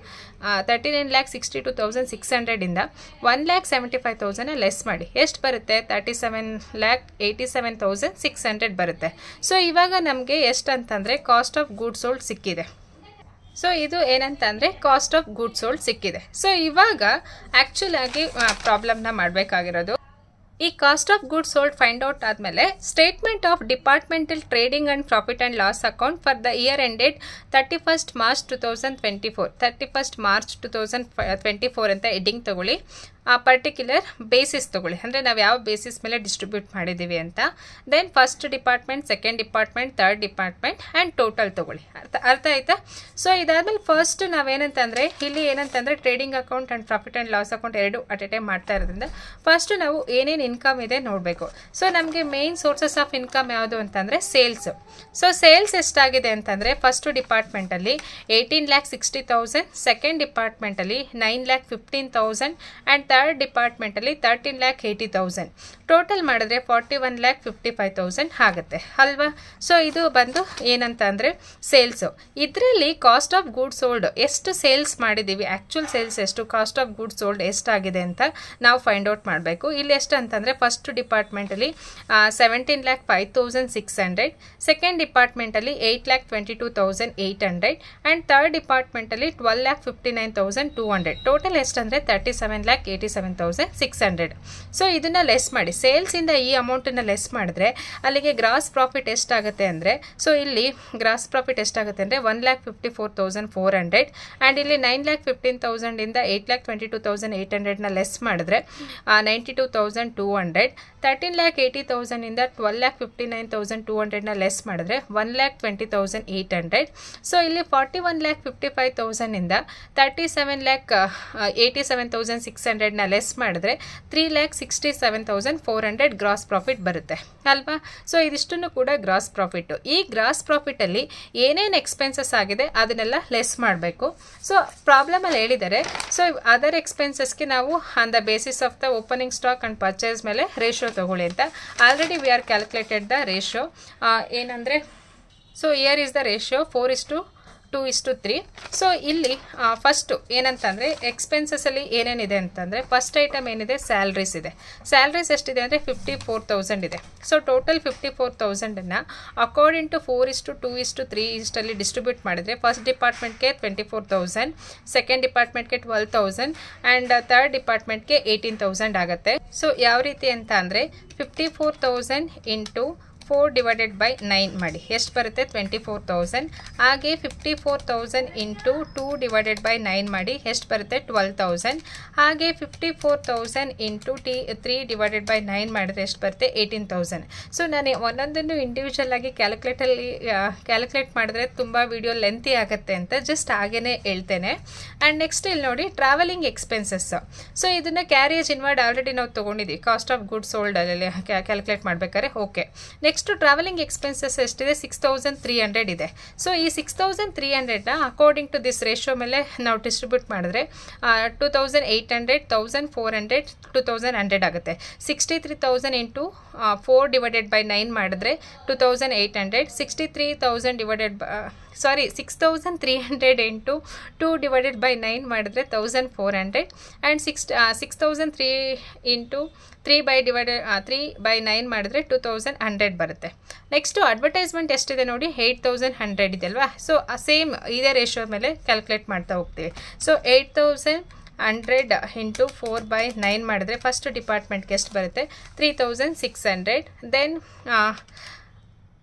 39,62,600 ಇಂದ 1,75,000 ಲೆಸ್ ಮಾಡಿ. ಎಷ್ಟು ಬರುತ್ತೆ 37,87,600 ಬರುತ್ತೆ. ಸೊ ಇವಾಗ ನಮಗೆ ಎಷ್ಟು ಅಂತಂದರೆ ಕಾಸ್ಟ್ ಆಫ್ ಗೂಡ್ಸ್ ಸೋಲ್ಡ್ ಸಿಕ್ಕಿದೆ. ಸೊ ಇದು ಏನಂತಂದರೆ ಕಾಸ್ಟ್ ಆಫ್ ಗೂಡ್ಸ್ ಸೋಲ್ಡ್ ಸಿಕ್ಕಿದೆ. ಸೊ ಇವಾಗ ಆ್ಯಕ್ಚುಲ್ ಆಗಿ ಪ್ರಾಬ್ಲಮ್ನ ಮಾಡಬೇಕಾಗಿರೋದು ಈ cost of goods sold find out ಆದಮೇಲೆ statement of departmental trading and profit and loss account for the year ended 31st March 2024 31st March 2024 ಅಂತ ಹೆಡ್ಡಿಂಗ್ ತಗೊಳ್ಳಿ. ಆ ಪರ್ಟಿಕ್ಯುಲರ್ ಬೇಸಿಸ್ ತಗೊಳ್ಳಿ, ಅಂದರೆ ನಾವು ಯಾವ ಬೇಸಿಸ್ ಮೇಲೆ ಡಿಸ್ಟ್ರಿಬ್ಯೂಟ್ ಮಾಡಿದ್ದೀವಿ ಅಂತ. Then first department, second department, third department and total ತಗೊಳ್ಳಿ. ಅರ್ಥ ಆಯ್ತಾ? ಸೊ ಇದಾದ್ಮೇಲೆ ಫಸ್ಟ್ ನಾವೇನಂತಂದರೆ ಇಲ್ಲಿ ಏನಂತಂದರೆ trading account and profit and loss account ಎರಡು ಅಟ್ ಎ ಟೈಮ್ ಮಾಡ್ತಾ ಇರೋದ್ರಿಂದ ಫಸ್ಟ್ ನಾವು ಏನೇನು ಇನ್ಕಮ್ ಇದೆ ನೋಡಬೇಕು. ಸೊ ನಮಗೆ ಮೇನ್ ಸೋರ್ಸಸ್ ಆಫ್ ಇನ್ಕಮ್ ಯಾವುದು ಅಂತಂದರೆ ಸೇಲ್ಸ್. ಸೊ ಸೇಲ್ಸ್ ಎಷ್ಟಾಗಿದೆ ಅಂತಂದರೆ ಫಸ್ಟ್ ಡಿಪಾರ್ಟ್ಮೆಂಟಲ್ಲಿ 18,60,000, ಸೆಕೆಂಡ್ ಡಿಪಾರ್ಟ್ಮೆಂಟಲ್ಲಿ 9,15,000 ಆ್ಯಂಡ್ ಥರ್ಡ್ ಡಿಪಾರ್ಟ್ಮೆಂಟಲ್ಲಿ 13,80,000. ಟೋಟಲ್ ಮಾಡಿದ್ರೆ 41,55,000 ಆಗುತ್ತೆ ಅಲ್ವಾ? ಸೊ ಇದು ಬಂದು ಏನಂತ ಅಂದರೆ ಸೇಲ್ಸು. ಇದರಲ್ಲಿ ಕಾಸ್ಟ್ ಆಫ್ ಗೂಡ್ಸ್ ಸೋಲ್ಡ್ ಎಷ್ಟು ಸೇಲ್ಸ್ ಮಾಡಿದ್ದೀವಿ, ಆ್ಯಕ್ಚುಲ್ ಸೇಲ್ಸ್ ಎಷ್ಟು, ಕಾಸ್ಟ್ ಆಫ್ ಗೂಡ್ಸ್ ಸೋಲ್ಡ್ ಎಷ್ಟಾಗಿದೆ ಅಂತ ನಾವು ಫೈಂಡ್ ಔಟ್ ಮಾಡಬೇಕು. ಇಲ್ಲಿ ಎಷ್ಟು ಅಂತಂದರೆ ಫಸ್ಟ್ ಡಿಪಾರ್ಟ್ಮೆಂಟಲ್ಲಿ 17,05,600, ಸೆಕೆಂಡ್ ಡಿಪಾರ್ಟ್ಮೆಂಟಲ್ಲಿ 8,22,800 ಆ್ಯಂಡ್ ಥರ್ಡ್ ಡಿಪಾರ್ಟ್ಮೆಂಟಲ್ಲಿ 12,59,200. ಟೋಟಲ್ ಎಷ್ಟಂದರೆ 37,87,600. ಸೊ ಇದನ್ನು ಲೆಸ್ ಮಾಡಿ, ಸೇಲ್ಸಿಂದ ಈ ಅಮೌಂಟನ್ನು ಲೆಸ್ ಮಾಡಿದ್ರೆ ಅಲ್ಲಿಗೆ ಗ್ರಾಸ್ ಪ್ರಾಫಿಟ್ ಎಷ್ಟಾಗುತ್ತೆ ಅಂದರೆ, ಸೊ ಇಲ್ಲಿ ಗ್ರಾಸ್ ಪ್ರಾಫಿಟ್ ಎಷ್ಟಾಗುತ್ತೆ ಅಂದರೆ 1,54,400 ಆ್ಯಂಡ್ ಇಲ್ಲಿ 9,15,000 8,22,800ನ ಲೆಸ್ ಮಾಡಿದ್ರೆ 92,200, 13,80,000 12,59,200ನ ಲೆಸ್ ಮಾಡಿದ್ರೆ 1,20,800. ಸೊ ಇಲ್ಲಿ 41,55,000 37,87,600ನ ಲೆಸ್ ಮಾಡಿದ್ರೆ 3,67,400 ಗ್ರಾಸ್ ಪ್ರಾಫಿಟ್ ಬರುತ್ತೆ ಅಲ್ವಾ? ಸೊ ಇದಿಷ್ಟನ್ನು ಕೂಡ ಗ್ರಾಸ್ ಪ್ರಾಫಿಟ್ಟು. ಈ ಗ್ರಾಸ್ ಪ್ರಾಫಿಟಲ್ಲಿ ಏನೇನು ಎಕ್ಸ್ಪೆನ್ಸಸ್ ಆಗಿದೆ ಅದನ್ನೆಲ್ಲ ಲೆಸ್ ಮಾಡಬೇಕು. ಸೊ ಪ್ರಾಬ್ಲಮಲ್ಲಿ ಹೇಳಿದ್ದಾರೆ, ಸೊ ಅದರ್ ಎಕ್ಸ್ಪೆನ್ಸಸ್ಗೆ ನಾವು on the basis of the opening stock and purchase ಮೇಲೆ ರೇಷಿಯೋ ತಗೊಳ್ಳಿ ಅಂತ. Already we are calculated the ratio. ಏನಂದರೆ so year is the ratio 4:2:3. So ಇಲ್ಲಿ ಫಸ್ಟು ಏನಂತಂದರೆ ಎಕ್ಸ್ಪೆನ್ಸಸಲ್ಲಿ ಏನೇನಿದೆ ಅಂತಂದರೆ ಫಸ್ಟ್ ಐಟಮ್ ಏನಿದೆ, ಸ್ಯಾಲ್ರೀಸ್ ಇದೆ. ಸ್ಯಾಲ್ರೀಸ್ ಎಷ್ಟಿದೆ ಅಂದರೆ 54,000 ಇದೆ. ಸೊ ಟೋಟಲ್ 54,000ನ್ನು ಅಕಾರ್ಡಿಂಗ್ ಟು 4:2:3 ಇಷ್ಟಲ್ಲಿ ಡಿಸ್ಟ್ರಿಬ್ಯೂಟ್ ಮಾಡಿದರೆ ಫಸ್ಟ್ ಡಿಪಾರ್ಟ್ಮೆಂಟ್ಗೆ 24,000, ಸೆಕೆಂಡ್ ಡಿಪಾರ್ಟ್ಮೆಂಟ್ಗೆ 12,000 ಆ್ಯಂಡ್ ಥರ್ಡ್ ಡಿಪಾರ್ಟ್ಮೆಂಟ್ಗೆ 18,000 ಆಗುತ್ತೆ. ಸೊ ಯಾವ ರೀತಿ ಅಂತ ಅಂದರೆ 54,000 ಇಂಟು 4/9 ಮಾಡಿ ಎಷ್ಟು ಬರುತ್ತೆ, 24,000. ಹಾಗೆ 54,000 ಇಂಟು 2/9 ಮಾಡಿ ಎಷ್ಟು ಬರುತ್ತೆ, 12,000. ಹಾಗೆ 54,000 ಇಂಟು 3/9 ಮಾಡಿದ್ರೆ ಎಷ್ಟು ಬರುತ್ತೆ, 18,000. ಸೊ ನಾನು ಒಂದೊಂದನ್ನು ಇಂಡಿವಿಜುವಲ್ ಆಗಿ ಕ್ಯಾಲ್ಕುಲೇಟ್ ಮಾಡಿದ್ರೆ ತುಂಬ ವಿಡಿಯೋ ಲೆಂತಿ ಆಗುತ್ತೆ ಅಂತ ಜಸ್ಟ್ ಹಾಗೇ ಹೇಳ್ತೇನೆ. ಆ್ಯಂಡ್ ನೆಕ್ಸ್ಟ್ ಇಲ್ಲಿ ನೋಡಿ ಟ್ರಾವೆಲಿಂಗ್ ಎಕ್ಸ್ಪೆನ್ಸಸ್. ಸೊ ಇದನ್ನು ಕ್ಯಾರಿಯೇಜ್ ಇನ್ವರ್ಡ್ ಆಲ್ರೆಡಿ ನಾವು ತೊಗೊಂಡಿದ್ದೀವಿ ಕಾಸ್ಟ್ ಆಫ್ ಗುಡ್ಸ್ ಸೋಲ್ಡ್ ಅಲ್ಲಿ ಕ್ಯಾಲ್ಕುಲೇಟ್ ಮಾಡಬೇಕಾದ್ರೆ. ಓಕೆ, ನೆಕ್ಸ್ಟ್ ಟ್ರಾವೆಲಿಂಗ್ ಎಕ್ಸ್ಪೆನ್ಸಸ್ ಎಷ್ಟಿದೆ, 6,300 ಇದೆ. ಸೊ ಈ 6,300ನ ಅಕಾರ್ಡಿಂಗ್ ಟು ದಿಸ್ ರೇಷಿಯೋ ಮೇಲೆ ನಾವು ಡಿಸ್ಟ್ರಿಬ್ಯೂಟ್ ಮಾಡಿದ್ರೆ 2,800, 1,400, 2,100 ಆಗುತ್ತೆ. 63,000 ಇಂಟು 4/9 ಮಾಡಿದ್ರೆ 2,800, 6,300 ಇಂಟು 2/9 ಮಾಡಿದ್ರೆ 1,400 ಆ್ಯಂಡ್ 6,003 ಇಂಟು 3/9 ಮಾಡಿದ್ರೆ 2,100 ಬರುತ್ತೆ. ನೆಕ್ಸ್ಟು ಅಡ್ವರ್ಟೈಸ್ಮೆಂಟ್ ಎಷ್ಟಿದೆ ನೋಡಿ, 8,100 ಇದೆ ಅಲ್ವಾ? ಸೊ ಸೇಮ್ ಇದೇ ರೇಷಿಯೋ ಮೇಲೆ ಕ್ಯಾಲ್ಕುಲೇಟ್ ಮಾಡ್ತಾ ಹೋಗ್ತೀವಿ. ಸೊ 8,100 ಇಂಟು 4/9 ಮಾಡಿದ್ರೆ ಫಸ್ಟ್ ಡಿಪಾರ್ಟ್ಮೆಂಟ್ಗೆ ಎಷ್ಟು ಬರುತ್ತೆ, 3,600. ದೆನ್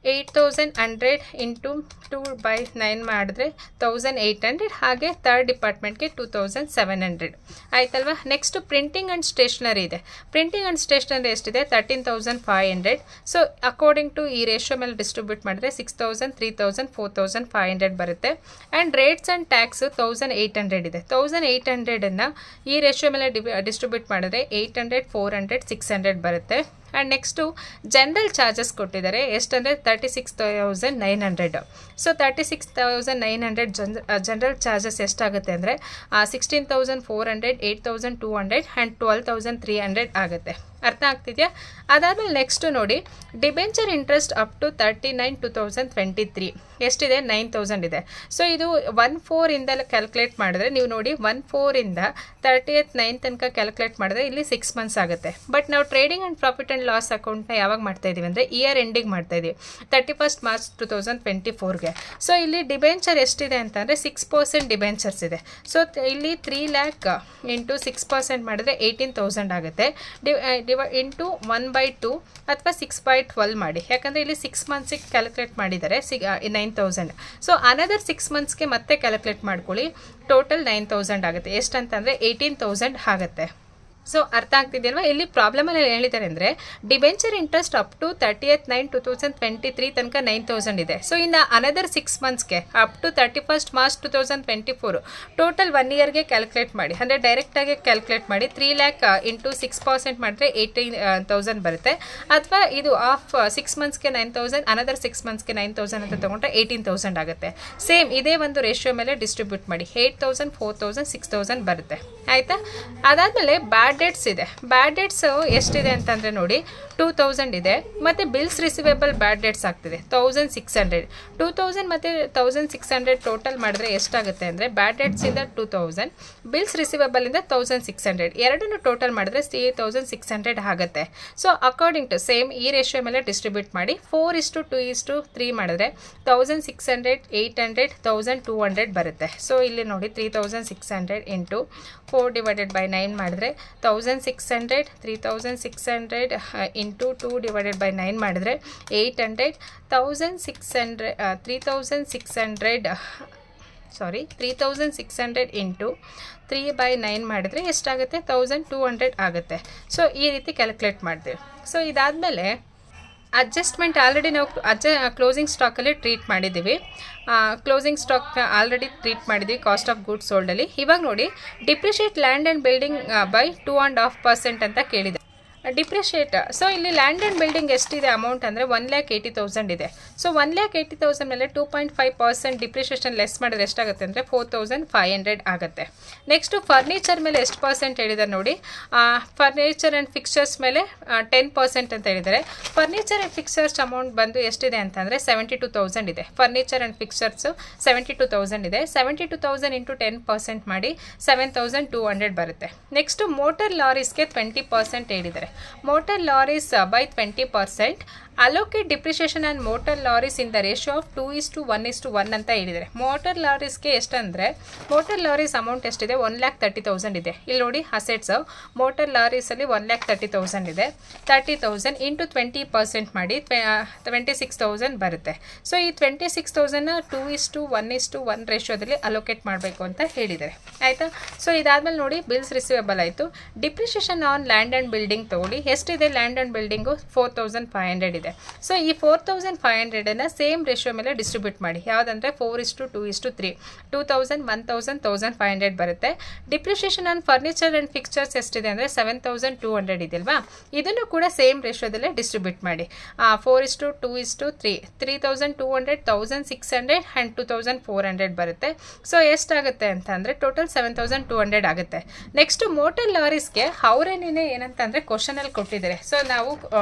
8,100 ಇಂಟು 2/9 ಮಾಡಿದ್ರೆ 1,800. ಹಾಗೆ ಥರ್ಡ್ ಡಿಪಾರ್ಟ್ಮೆಂಟ್ಗೆ 2,700 ಆಯ್ತಲ್ವಾ? ನೆಕ್ಸ್ಟ್ ಪ್ರಿಂಟಿಂಗ್ ಆ್ಯಂಡ್ ಸ್ಟೇಷನರಿ ಇದೆ. ಪ್ರಿಂಟಿಂಗ್ ಆ್ಯಂಡ್ ಸ್ಟೇಷನರಿ ಎಷ್ಟಿದೆ, 13,500. ಸೊ ಅಕಾರ್ಡಿಂಗ್ ಟು ಈ ರೇಷಿಯೋ ಮೇಲೆ ಡಿಸ್ಟ್ರಿಬ್ಯೂಟ್ ಮಾಡಿದ್ರೆ 6,000, 3,000, 4,500 ಬರುತ್ತೆ. ಆ್ಯಂಡ್ ರೇಟ್ಸ್ ಆ್ಯಂಡ್ ಟ್ಯಾಕ್ಸು 1,800 ಇದೆ. 1,800ನ್ನು ಈ ರೇಷಿಯೋ ಮೇಲೆ ಡಿಸ್ಟ್ರಿಬ್ಯೂಟ್ ಮಾಡಿದ್ರೆ 800, 400, 600 ಬರುತ್ತೆ. ಆ್ಯಂಡ್ ನೆಕ್ಸ್ಟು ಜನರಲ್ ಚಾರ್ಜಸ್ ಕೊಟ್ಟಿದ್ದಾರೆ ಎಷ್ಟಂದರೆ 36,900. ಸೊ 36,900 ಜನರಲ್ ಚಾರ್ಜಸ್ ಎಷ್ಟಾಗುತ್ತೆ ಅಂದರೆ 16,400, 8,200 ಆ್ಯಂಡ್ 12,300 ಆಗುತ್ತೆ. ಅರ್ಥ ಆಗ್ತಿದೆಯಾ? ಅದಾದಮೇಲೆ ನೆಕ್ಸ್ಟು ನೋಡಿ ಡಿಬೆಂಚರ್ ಇಂಟ್ರೆಸ್ಟ್ ಅಪ್ ಟು 39/2023 ಎಷ್ಟಿದೆ, 9,000 ಇದೆ. ಸೊ ಇದು 1/4 ಕ್ಯಾಲ್ಕುಲೇಟ್ ಮಾಡಿದ್ರೆ ನೀವು ನೋಡಿ 1/4 30/9 ತನಕ ಕ್ಯಾಲ್ಕುಲೇಟ್ ಮಾಡಿದ್ರೆ ಇಲ್ಲಿ 6 ಮಂತ್ಸ್ ಆಗುತ್ತೆ. ಬಟ್ ನಾವು trading and profit and loss ಅಕೌಂಟ್ನ ಯಾವಾಗ ಮಾಡ್ತಾ ಇದ್ದೀವಿ ಅಂದರೆ ಇಯರ್ ಎಂಡಿಗೆ ಮಾಡ್ತಾ ಇದ್ದೀವಿ, 31st March 2024ಗೆ. ಸೊ ಇಲ್ಲಿ ಡಿಬೆಂಚರ್ ಎಷ್ಟಿದೆ ಅಂತಂದರೆ 6% ಡಿಬೆಂಚರ್ಸ್ ಇದೆ. ಸೊ ಇಲ್ಲಿ 3 lakh ಇಂಟು 6% ಮಾಡಿದ್ರೆ 18,000 ಆಗುತ್ತೆ. ಇಂಟು 1/2 ಅಥವಾ 6/12 ಮಾಡಿ. ಯಾಕಂದರೆ ಇಲ್ಲಿ 6 ಮಂತ್ಸಿಗೆ ಕ್ಯಾಲ್ಕುಲೇಟ್ ಮಾಡಿದ್ದಾರೆ 9,000. ಸೊ ಅನದರ್ 6 ಮಂತ್ಸ್ಗೆ ಮತ್ತೆ ಕ್ಯಾಲ್ಕುಲೇಟ್ ಮಾಡ್ಕೊಳ್ಳಿ. ಟೋಟಲ್ 9,000 ಆಗುತ್ತೆ. ಎಷ್ಟಂತಂದರೆ 18,000 ಆಗುತ್ತೆ. ಸೊ ಅರ್ಥ ಆಗ್ತಿದೆಯಲ್ವಾ? ಇಲ್ಲಿ ಪ್ರಾಬ್ಲಮಲ್ಲಿ ಹೇಳಿದ್ದಾರೆ ಅಂದರೆ ಡಿಬೆಂಚರ್ ಇಂಟ್ರೆಸ್ಟ್ ಅಪ್ ಟು 30/9/2023 ತನಕ 9,000 ಇದೆ. ಸೊ ಇನ್ನು ಅನದರ್ 6 ಮಂತ್ಸ್ಗೆ up to 31st March 2024 total 1 ಇಯರ್ಗೆ ಕ್ಯಾಲ್ಕುಲೇಟ್ ಮಾಡಿ. ಅಂದರೆ ಡೈರೆಕ್ಟಾಗಿ ಕ್ಯಾಲ್ಕುಲೇಟ್ ಮಾಡಿ. 3 lakh ಇಂಟು 6% ಮಾಡಿದ್ರೆ 18,000 ಬರುತ್ತೆ. ಅಥವಾ ಇದು ಆಫ್ 6 ಮಂತ್ಸ್ಗೆ 9,000 ಅನದರ್ 6 ಮಂತ್ಸ್ಗೆ 9,000 ಅಂತ ತೊಗೊಂಡ್ರೆ 18,000 ಆಗುತ್ತೆ. ಸೇಮ್ ಇದೇ ಒಂದು ರೇಷಿಯೋ ಮೇಲೆ ಡಿಸ್ಟ್ರಿಬ್ಯೂಟ್ ಮಾಡಿ. 8,000 4,000 6,000 ಬರುತ್ತೆ. ಆಯಿತಾ? ಅದಾದಮೇಲೆ ಬ್ಯಾಡ್ ಡೇಟ್ಸ್ ಇದೆ. ಬ್ಯಾಡ್ ಡೇಟ್ಸ್ ಎಷ್ಟಿದೆ ಅಂತಂದರೆ ನೋಡಿ 2,000 ಇದೆ. ಮತ್ತು ಬಿಲ್ಸ್ ರಿಸಿವೇಬಲ್ ಬ್ಯಾಡ್ ಡೇಟ್ಸ್ ಆಗ್ತಿದೆ 1,600. 2,000 ಮತ್ತು 1,600 ಟೋಟಲ್ ಮಾಡಿದ್ರೆ ಎಷ್ಟಾಗುತ್ತೆ ಅಂದರೆ ಬ್ಯಾಡ್ ಡೇಟ್ಸಿಂದ 2,000, ಬಿಲ್ಸ್ ರಿಸಿವೇಬಲಿಂದ 1,600 ಎರಡನ್ನು ಟೋಟಲ್ ಮಾಡಿದ್ರೆ 3,600 ಆಗುತ್ತೆ. ಸೊ ಅಕಾರ್ಡಿಂಗ್ ಟು ಸೇಮ್ ಈ ರೇಷಿಯೋ ಮೇಲೆ ಡಿಸ್ಟ್ರಿಬ್ಯೂಟ್ ಮಾಡಿ. 4:2:3 ಮಾಡಿದ್ರೆ 1,600 800 1,200 ಬರುತ್ತೆ. ಸೊ ಇಲ್ಲಿ ನೋಡಿ 3,600 ಇಂಟು 4/9 ಮಾಡಿದ್ರೆ 1,600 3,600 ಇಂಟು 2/9 ಮಾಡಿದ್ರೆ 800 3,600 ಇಂಟು 3/9 ಮಾಡಿದ್ರೆ ಎಷ್ಟಾಗುತ್ತೆ 1,200 ಆಗುತ್ತೆ. ಸೊ ಈ ರೀತಿ ಕ್ಯಾಲ್ಕುಲೇಟ್ ಮಾಡ್ತೀವಿ. ಸೊ ಇದಾದಮೇಲೆ ಅಡ್ಜಸ್ಟ್ಮೆಂಟ್ ಆಲ್ರೆಡಿ ನಾವು ಕ್ಲೋಸಿಂಗ್ ಸ್ಟಾಕಲ್ಲಿ ಟ್ರೀಟ್ ಮಾಡಿದ್ದೀವಿ. ಕ್ಲೋಸಿಂಗ್ ಸ್ಟಾಕ್ ಆಲ್ರೆಡಿ ಟ್ರೀಟ್ ಮಾಡಿದ್ದೀವಿ ಕಾಸ್ಟ್ ಆಫ್ ಗುಡ್ಸ್ ಸೋಲ್ಡಲ್ಲಿ. ಇವಾಗ ನೋಡಿ depreciate land and building by 2.5% ಅಂತ ಕೇಳಿದೆ. ಡಿಪ್ರಿಷಿಯೇಟ್. ಸೊ ಇಲ್ಲಿ ಲ್ಯಾಂಡ್ ಆ್ಯಂಡ್ ಬಿಲ್ಡಿಂಗ್ ಎಷ್ಟಿದೆ ಅಮೌಂಟ್ ಅಂದರೆ 1,80,000 ಇದೆ. ಸೊ 1,80,000 ಮೇಲೆ 2.5% ಡಿಪ್ರಿಷಿಯೇಷನ್ ಲೆಸ್ ಮಾಡಿದ್ರೆ ಎಷ್ಟಾಗುತ್ತೆ ಅಂದರೆ 4,500 ಆಗುತ್ತೆ. ನೆಕ್ಸ್ಟು ಫರ್ನಿಚರ್ ಮೇಲೆ ಎಷ್ಟು ಪರ್ಸೆಂಟ್ ಹೇಳಿದ್ದಾರೆ ನೋಡಿ. ಫರ್ನಿಚರ್ ಆ್ಯಂಡ್ ಫಿಕ್ಚರ್ಸ್ ಮೇಲೆ 10% ಅಂತ ಹೇಳಿದ್ದಾರೆ. ಫರ್ನಿಚರ್ ಆ್ಯಂಡ್ ಫಿಕ್ಚರ್ಸ್ ಅಮೌಂಟ್ ಬಂದು ಎಷ್ಟಿದೆ ಅಂತಂದರೆ 72,000 ಇದೆ. ಫರ್ನಿಚರ್ ಆ್ಯಂಡ್ ಫಿಕ್ಚರ್ಸು 72,000 ಇದೆ. 72,000 ಇಂಟು 10% ಮಾಡಿ 7,200 ಬರುತ್ತೆ. ನೆಕ್ಸ್ಟು ಮೋಟರ್ ಲಾರೀಸ್ಗೆ 20% ಹೇಳಿದ್ದಾರೆ. Motor lorries by 20%. Allocate depreciation and motor lorries in the ratio of 2:1:1 ಅಂತ ಹೇಳಿದ್ದಾರೆ. ಮೋಟರ್ ಲಾರೀಸ್ಗೆ ಎಷ್ಟಂದರೆ ಮೋಟರ್ ಲಾರೀಸ್ ಅಮೌಂಟ್ ಎಷ್ಟಿದೆ 1,30,000 ಇದೆ. ಇಲ್ಲಿ ನೋಡಿ ಅಸೆಟ್ಸ್ ಮೋಟರ್ ಲಾರೀಸಲ್ಲಿ 1,30,000 ಇದೆ. 30,000 ಇಂಟು 20% ಮಾಡಿ 26,000 ಬರುತ್ತೆ. ಸೊ ಈ 26,000ನ 2:1:1 ರೇಷಿಯೋದಲ್ಲಿ ಅಲೋಕೇಟ್ ಮಾಡಬೇಕು ಅಂತ ಹೇಳಿದ್ದಾರೆ. ಆಯಿತಾ? ಸೊ ಇದಾದಮೇಲೆ ನೋಡಿ ಬಿಲ್ಸ್ ರಿಸೀವೇಬಲ್ ಆಯಿತು. Depreciation on land and building ತೊಗೊಳ್ಳಿ. ಎಷ್ಟಿದೆ ಲ್ಯಾಂಡ್ ಆ್ಯಂಡ್ ಬಿಲ್ಡಿಂಗು 4,500 ಇದೆ. ಸೊ ಈ 4,500ನ ಸೇಮ್ ರೇಷಿಯೋ ಮೇಲೆ ಡಿಸ್ಟ್ರಿಬ್ಯೂಟ್ ಮಾಡಿ. ಯಾವುದಂದರೆ 4:2:3 2,000 1,000 1,500 ಬರುತ್ತೆ. Depreciation on furniture and fixtures ಎಷ್ಟಿದೆ ಅಂದರೆ 7,200 ಇದೆಯಲ್ವಾ? ಇದನ್ನು ಕೂಡ ಸೇಮ್ ರೇಷಿಯೋದಲ್ಲೇ ಡಿಸ್ಟ್ರಿಬ್ಯೂಟ್ ಮಾಡಿ. 4:2:3 3,200 1,600 ಆ್ಯಂಡ್ 2,400 ಬರುತ್ತೆ. ಸೊ ಎಷ್ಟಾಗುತ್ತೆ ಅಂತ ಅಂದರೆ ಟೋಟಲ್ 7,200 ಆಗುತ್ತೆ. ನೆಕ್ಸ್ಟ್ ಮೋಟರ್ ಲಾರೀಸ್ಗೆ ಅವರೇನೇ ಏನಂತ ಅಂದರೆ ಕ್ವಶನಲ್ಲಿ ಕೊಟ್ಟಿದ್ದಾರೆ. ಸೊ ನಾವು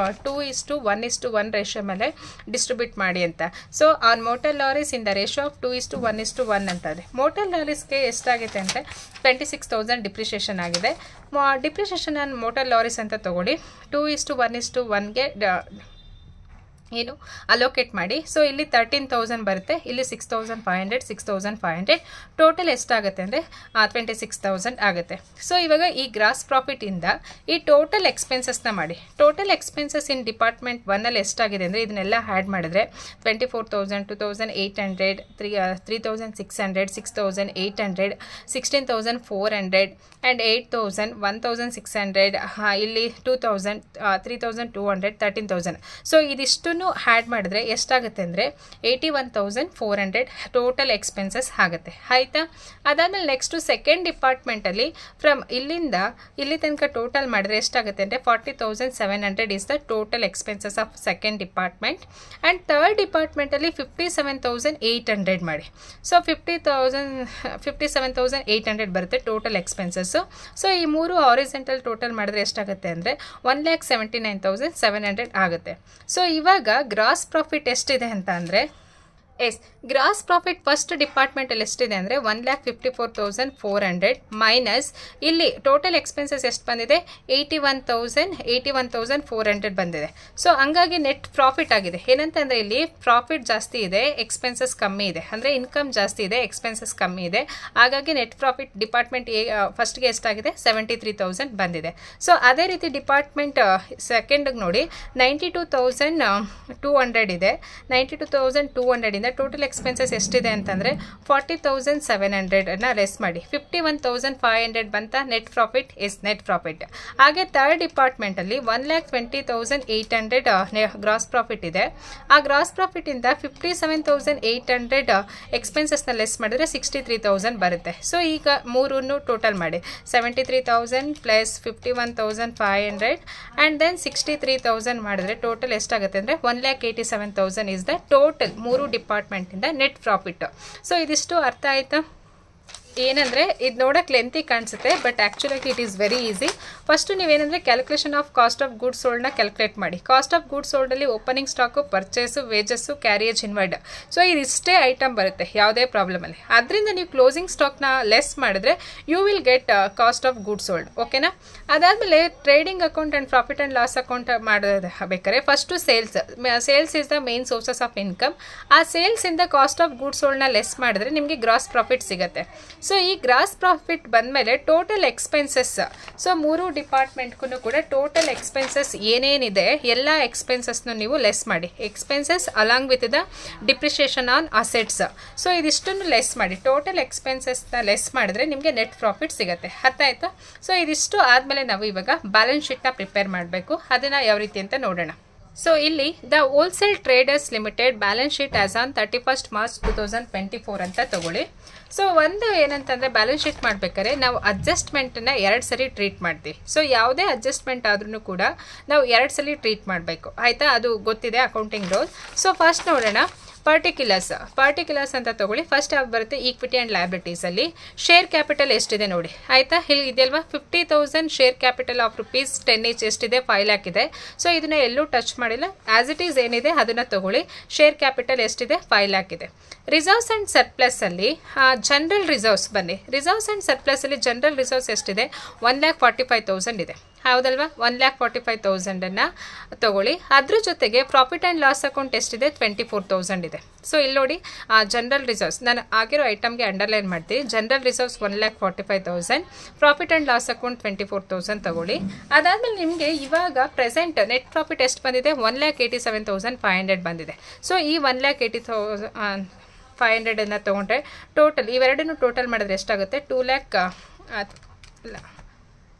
2:1:1 ರೇಷಿಯೋ ಮೇಲೆ ಡಿಸ್ಟ್ರಿಬ್ಯೂಟ್ ಮಾಡಿ ಅಂತ. So on motor lorries in the ratio of 2:1:1 ಅಂತದೆ. ಮೋಟರ್ ಲಾರೀಸ್ಗೆ ಎಷ್ಟಾಗಿದೆ ಅಂದರೆ 26,000 ಡಿಪ್ರಿಷಿಯೇಷನ್ ಆಗಿದೆ. ಡಿಪ್ರಿಷಿಯೇಷನ್ ಆನ್ ಮೋಟರ್ ಲಾರೀಸ್ ಅಂತ ತಗೊಳ್ಳಿ. 2:1:1ಗೆ ಏನು ಅಲೋಕೇಟ್ ಮಾಡಿ. ಸೊ ಇಲ್ಲಿ 13,000 ಬರುತ್ತೆ. ಇಲ್ಲಿ 6,500 6,500 ಟೋಟಲ್ ಎಷ್ಟಾಗುತ್ತೆ ಅಂದರೆ 26,000 ಆಗುತ್ತೆ. ಸೊ ಇವಾಗ ಈ ಗ್ರಾಸ್ ಪ್ರಾಫಿಟಿಂದ ಈ ಟೋಟಲ್ ಎಕ್ಸ್ಪೆನ್ಸಸ್ನ ಮಾಡಿ. ಟೋಟಲ್ ಎಕ್ಸ್ಪೆನ್ಸಸ್ ಇನ್ ಡಿಪಾರ್ಟ್ಮೆಂಟ್ 1ಅಲ್ಲಿ ಎಷ್ಟಾಗಿದೆ ಅಂದರೆ ಇದನ್ನೆಲ್ಲ ಆ್ಯಡ್ ಮಾಡಿದ್ರೆ 24,000 2,800 3,600 6,800 16,400 ಆ್ಯಂಡ್ 8,000 1,600 ಇಲ್ಲಿ 2,000 3,200 13,000. ಸೊ ಇದಿಷ್ಟು ಆ್ಯಡ್ ಮಾಡಿದ್ರೆ ಎಷ್ಟಾಗುತ್ತೆ ಅಂದರೆ 81,400 ಟೋಟಲ್ ಎಕ್ಸ್ಪೆನ್ಸಸ್ ಆಗುತ್ತೆ. ಆಯಿತಾ? ಅದಾದಮೇಲೆ ನೆಕ್ಸ್ಟು ಸೆಕೆಂಡ್ ಡಿಪಾರ್ಟ್ಮೆಂಟಲ್ಲಿ ಫ್ರಮ್ ಇಲ್ಲಿಂದ ಇಲ್ಲಿ ತನಕ ಟೋಟಲ್ ಮಾಡಿದ್ರೆ ಎಷ್ಟಾಗುತ್ತೆ ಅಂದರೆ 40,700 is the total expenses of second department. And third ಡಿಪಾರ್ಟ್ಮೆಂಟಲ್ಲಿ 57,800 ಮಾಡಿ. ಸೊ 57,800 ಬರುತ್ತೆ ಟೋಟಲ್ ಎಕ್ಸ್ಪೆನ್ಸಸ್ಸು. ಸೊ ಈ ಮೂರು ಹಾರಿಜೆಂಟಲ್ ಟೋಟಲ್ ಮಾಡಿದ್ರೆ ಎಷ್ಟಾಗುತ್ತೆ ಅಂದರೆ 1,79,700 ಆಗುತ್ತೆ. ಸೊ ಇವಾಗ ಗ್ರಾಸ್ ಪ್ರಾಫಿಟ್ ಎಷ್ಟಿದೆ ಅಂತ ಅಂದರೆ ಎಸ್, ಗ್ರಾಸ್ ಪ್ರಾಫಿಟ್ ಫಸ್ಟ್ ಡಿಪಾರ್ಟ್ಮೆಂಟಲ್ಲಿ ಎಷ್ಟಿದೆ ಅಂದರೆ 1,54,400 ಮೈನಸ್ ಇಲ್ಲಿ ಟೋಟಲ್ ಎಕ್ಸ್ಪೆನ್ಸಸ್ ಎಷ್ಟು ಬಂದಿದೆ 81,400 ಬಂದಿದೆ. ಸೊ ಹಂಗಾಗಿ ನೆಟ್ ಪ್ರಾಫಿಟ್ ಆಗಿದೆ. ಏನಂತಂದರೆ ಇಲ್ಲಿ ಪ್ರಾಫಿಟ್ ಜಾಸ್ತಿ ಇದೆ, ಎಕ್ಸ್ಪೆನ್ಸಸ್ ಕಮ್ಮಿ ಇದೆ, ಅಂದರೆ ಇನ್ಕಮ್ ಜಾಸ್ತಿ ಇದೆ, ಎಕ್ಸ್ಪೆನ್ಸಸ್ ಕಮ್ಮಿ ಇದೆ. ಹಾಗಾಗಿ ನೆಟ್ ಪ್ರಾಫಿಟ್ ಡಿಪಾರ್ಟ್ಮೆಂಟ್ ಫಸ್ಟ್ಗೆ ಎಷ್ಟಾಗಿದೆ 73,000 ಬಂದಿದೆ. ಸೊ ಅದೇ ರೀತಿ ಡಿಪಾರ್ಟ್ಮೆಂಟ್ ಸೆಕೆಂಡ್ಗೆ ನೋಡಿ 92,200 ಇದೆ. 92,200 ಇಂದ ಟೋಟಲ್ ಎಕ್ಸ್ಪೆನ್ಸಸ್ ಎಷ್ಟಿದೆ ಅಂತಂದರೆ 40,700 ಲೆಸ್ ಮಾಡಿ 51,500 ಬಂತ net profit is net profit. ಹಾಗೆ ಥರ್ಡ್ ಡಿಪಾರ್ಟ್ಮೆಂಟಲ್ಲಿ 1,20,800 ಗ್ರಾಸ್ ಪ್ರಾಫಿಟ್ ಇದೆ. ಆ ಗ್ರಾಸ್ ಪ್ರಾಫಿಟಿಂದ 57,800 ಎಕ್ಸ್ಪೆನ್ಸಸ್ನ ಲೆಸ್ ಮಾಡಿದ್ರೆ 63,000 ಬರುತ್ತೆ. ಸೊ ಈಗ ಮೂರನ್ನು ಟೋಟಲ್ ಮಾಡಿ 73,000 ಪ್ಲಸ್ 51,500 ಆ್ಯಂಡ್ ದೆನ್ 63,000 ಮಾಡಿದ್ರೆ ಟೋಟಲ್ ಎಷ್ಟಾಗುತ್ತೆ ಅಂದರೆ 1,87,000 ಇಸ್ ದ ಟೋಟಲ್ ಮೂರು ಡಿಪಾರ್ಟ್ಮೆಂಟಿಂದ ನೆಟ್ ಪ್ರಾಫಿಟ್. ಸೊ ಇದಿಷ್ಟು ಅರ್ಥ ಆಯ್ತಾ? ಏನಂದರೆ ಇದು ನೋಡೋಕ್ಕೆ ಲೆಂತಿ ಕಾಣಿಸುತ್ತೆ, ಬಟ್ ಆ್ಯಕ್ಚುಲಾಗಿ it is very easy. First ನೀವೇನಂದರೆ calculation of cost of goods ಸೋಲ್ಡ್ನ ಕ್ಯಾಲ್ಕುಲೇಟ್ ಮಾಡಿ. ಕಾಸ್ಟ್ ಆಫ್ ಗೂಡ್ಸ್ ಸೋಲ್ಡಲ್ಲಿ opening stock, purchase, wages, carriage inward. So ಇದಿಷ್ಟೇ ಐಟಮ್ ಬರುತ್ತೆ ಯಾವುದೇ ಪ್ರಾಬ್ಲಮಲ್ಲಿ. ಅದರಿಂದ ನೀವು ಕ್ಲೋಸಿಂಗ್ ಸ್ಟಾಕ್ನ ಲೆಸ್ ಮಾಡಿದ್ರೆ you will get cost of goods sold. ಓಕೆನಾ? ಅದಾದಮೇಲೆ trading account and profit and loss account ಮಾಡಬೇಕಾದ್ರೆ first sales is the main sources of income. ಆ ಸೇಲ್ಸಿಂದ ಕಾಸ್ಟ್ ಆಫ್ ಗೂಡ್ಸ್ ಸೋಲ್ಡ್ನ ಲೆಸ್ ಮಾಡಿದ್ರೆ ನಿಮಗೆ ಗ್ರಾಸ್ ಪ್ರಾಫಿಟ್ ಸಿಗುತ್ತೆ. ಸೊ ಈ ಗ್ರಾಸ್ ಪ್ರಾಫಿಟ್ ಬಂದಮೇಲೆ ಟೋಟಲ್ ಎಕ್ಸ್ಪೆನ್ಸಸ್, ಸೊ ಮೂರು ಡಿಪಾರ್ಟ್ಮೆಂಟ್ಗೂ ಕೂಡ ಟೋಟಲ್ ಎಕ್ಸ್ಪೆನ್ಸಸ್ ಏನೇನಿದೆ ಎಲ್ಲ ಎಕ್ಸ್ಪೆನ್ಸಸ್ನು ನೀವು ಲೆಸ್ ಮಾಡಿ. Expenses along with the depreciation on assets. So ಇದಿಷ್ಟನ್ನು ಲೆಸ್ ಮಾಡಿ, ಟೋಟಲ್ ಎಕ್ಸ್ಪೆನ್ಸಸ್ನ ಲೆಸ್ ಮಾಡಿದ್ರೆ ನಿಮಗೆ ನೆಟ್ ಪ್ರಾಫಿಟ್ ಸಿಗುತ್ತೆ. ಅರ್ಥ ಆಯ್ತಾ? ಸೊ ಇದಿಷ್ಟು ಆದಮೇಲೆ ನಾವು ಇವಾಗ ಬ್ಯಾಲೆನ್ಸ್ ಶೀಟ್ನ ಪ್ರಿಪೇರ್ ಮಾಡಬೇಕು. ಅದನ್ನು ಯಾವ ರೀತಿ ಅಂತ ನೋಡೋಣ. ಸೊ ಇಲ್ಲಿ the wholesale traders limited balance sheet as on 31st March 2024 ಅಂತ ತಗೊಳ್ಳಿ. ಸೊ ಒಂದು ಏನಂತಂದರೆ ಬ್ಯಾಲೆನ್ಸ್ ಶೀಟ್ ಮಾಡಬೇಕಾದ್ರೆ ನಾವು ಅಡ್ಜಸ್ಟ್ಮೆಂಟನ್ನು 2 ಸರಿ ಟ್ರೀಟ್ ಮಾಡ್ತೀವಿ. ಸೊ ಯಾವುದೇ ಅಡ್ಜಸ್ಟ್ಮೆಂಟ್ ಆದ್ರೂ ಕೂಡ ನಾವು 2 ಸಲ ಟ್ರೀಟ್ ಮಾಡಬೇಕು. ಆಯಿತಾ? ಅದು ಗೊತ್ತಿದೆ ಅಕೌಂಟಿಂಗ್ ರೂಲ್. ಸೊ ಫಸ್ಟ್ ನೋಡೋಣ ಪರ್ಟಿಕ್ಯುಲರ್ಸ್ ಅಂತ ತಗೊಳ್ಳಿ. ಫಸ್ಟ್ ಯಾವ್ದು ಬರುತ್ತೆ ಈಕ್ವಿಟಿ ಆ್ಯಂಡ್ ಲಯಬಿಲಿಟೀಸಲ್ಲಿ ಶೇರ್ ಕ್ಯಾಪಿಟಲ್ ಎಷ್ಟಿದೆ ನೋಡಿ. ಆಯಿತಾ? ಇಲ್ಲಿ ಇದೆಯಲ್ವಾ 50,000 ಶೇರ್ ಕ್ಯಾಪಿಟಲ್ ಆಫ್ ₹10 each ಎಷ್ಟಿದೆ 5 lakh ಇದೆ. ಸೊ ಇದನ್ನ ಎಲ್ಲೂ ಟಚ್ ಮಾಡಿಲ್ಲ, ಆಸ್ ಇಟ್ ಈಸ್ ಏನಿದೆ ಅದನ್ನು ತಗೊಳ್ಳಿ. ಶೇರ್ ಕ್ಯಾಪಿಟಲ್ ಎಷ್ಟಿದೆ 5 lakh ಇದೆ. ರಿಸರ್ವ್ಸ್ ಆ್ಯಂಡ್ ಸರ್ಪ್ಲಸ್ಸಲ್ಲಿ ಜನರಲ್ ರಿಸರ್ವ್ಸ್ ಬನ್ನಿ. ರಿಸರ್ವ್ಸ್ ಆ್ಯಂಡ್ ಸರ್ಪ್ಲಸ್ಸಲ್ಲಿ ಜನರಲ್ ರಿಸರ್ವ್ಸ್ ಎಷ್ಟಿದೆ 1,45,000 ಇದೆ. ಹೌದಲ್ವಾ? 1,45,000 ತಗೊಳ್ಳಿ. ಅದ್ರ ಜೊತೆಗೆ ಪ್ರಾಫಿಟ್ ಆ್ಯಂಡ್ ಲಾಸ್ ಅಕೌಂಟ್ ಎಷ್ಟಿದೆ 24,000 ಇದೆ. ಸೊ ಇಲ್ಲಿ ನೋಡಿ ಜನರಲ್ ರಿಸರ್ವ್ಸ್ ನಾನು ಆಗಿರೋ ಐಟಮ್ಗೆ ಅಂಡರ್ಲೈನ್ ಮಾಡ್ತೀವಿ. General reserves 1,45,000, profit and loss account 24,000 ತಗೊಳ್ಳಿ. ಅದಾದಮೇಲೆ ನಿಮಗೆ ಇವಾಗ ಪ್ರೆಸೆಂಟ್ ನೆಟ್ ಪ್ರಾಫಿಟ್ ಎಷ್ಟು ಬಂದಿದೆ 1,87,500 ಬಂದಿದೆ. ಸೊ ಈ 1,80,500 ತೊಗೊಂಡ್ರೆ ಟೋಟಲ್ ಇವೆರಡನ್ನು ಟೋಟಲ್ ಮಾಡಿದ್ರೆ ಎಷ್ಟಾಗುತ್ತೆ 2 lakh ಇಲ್ಲ.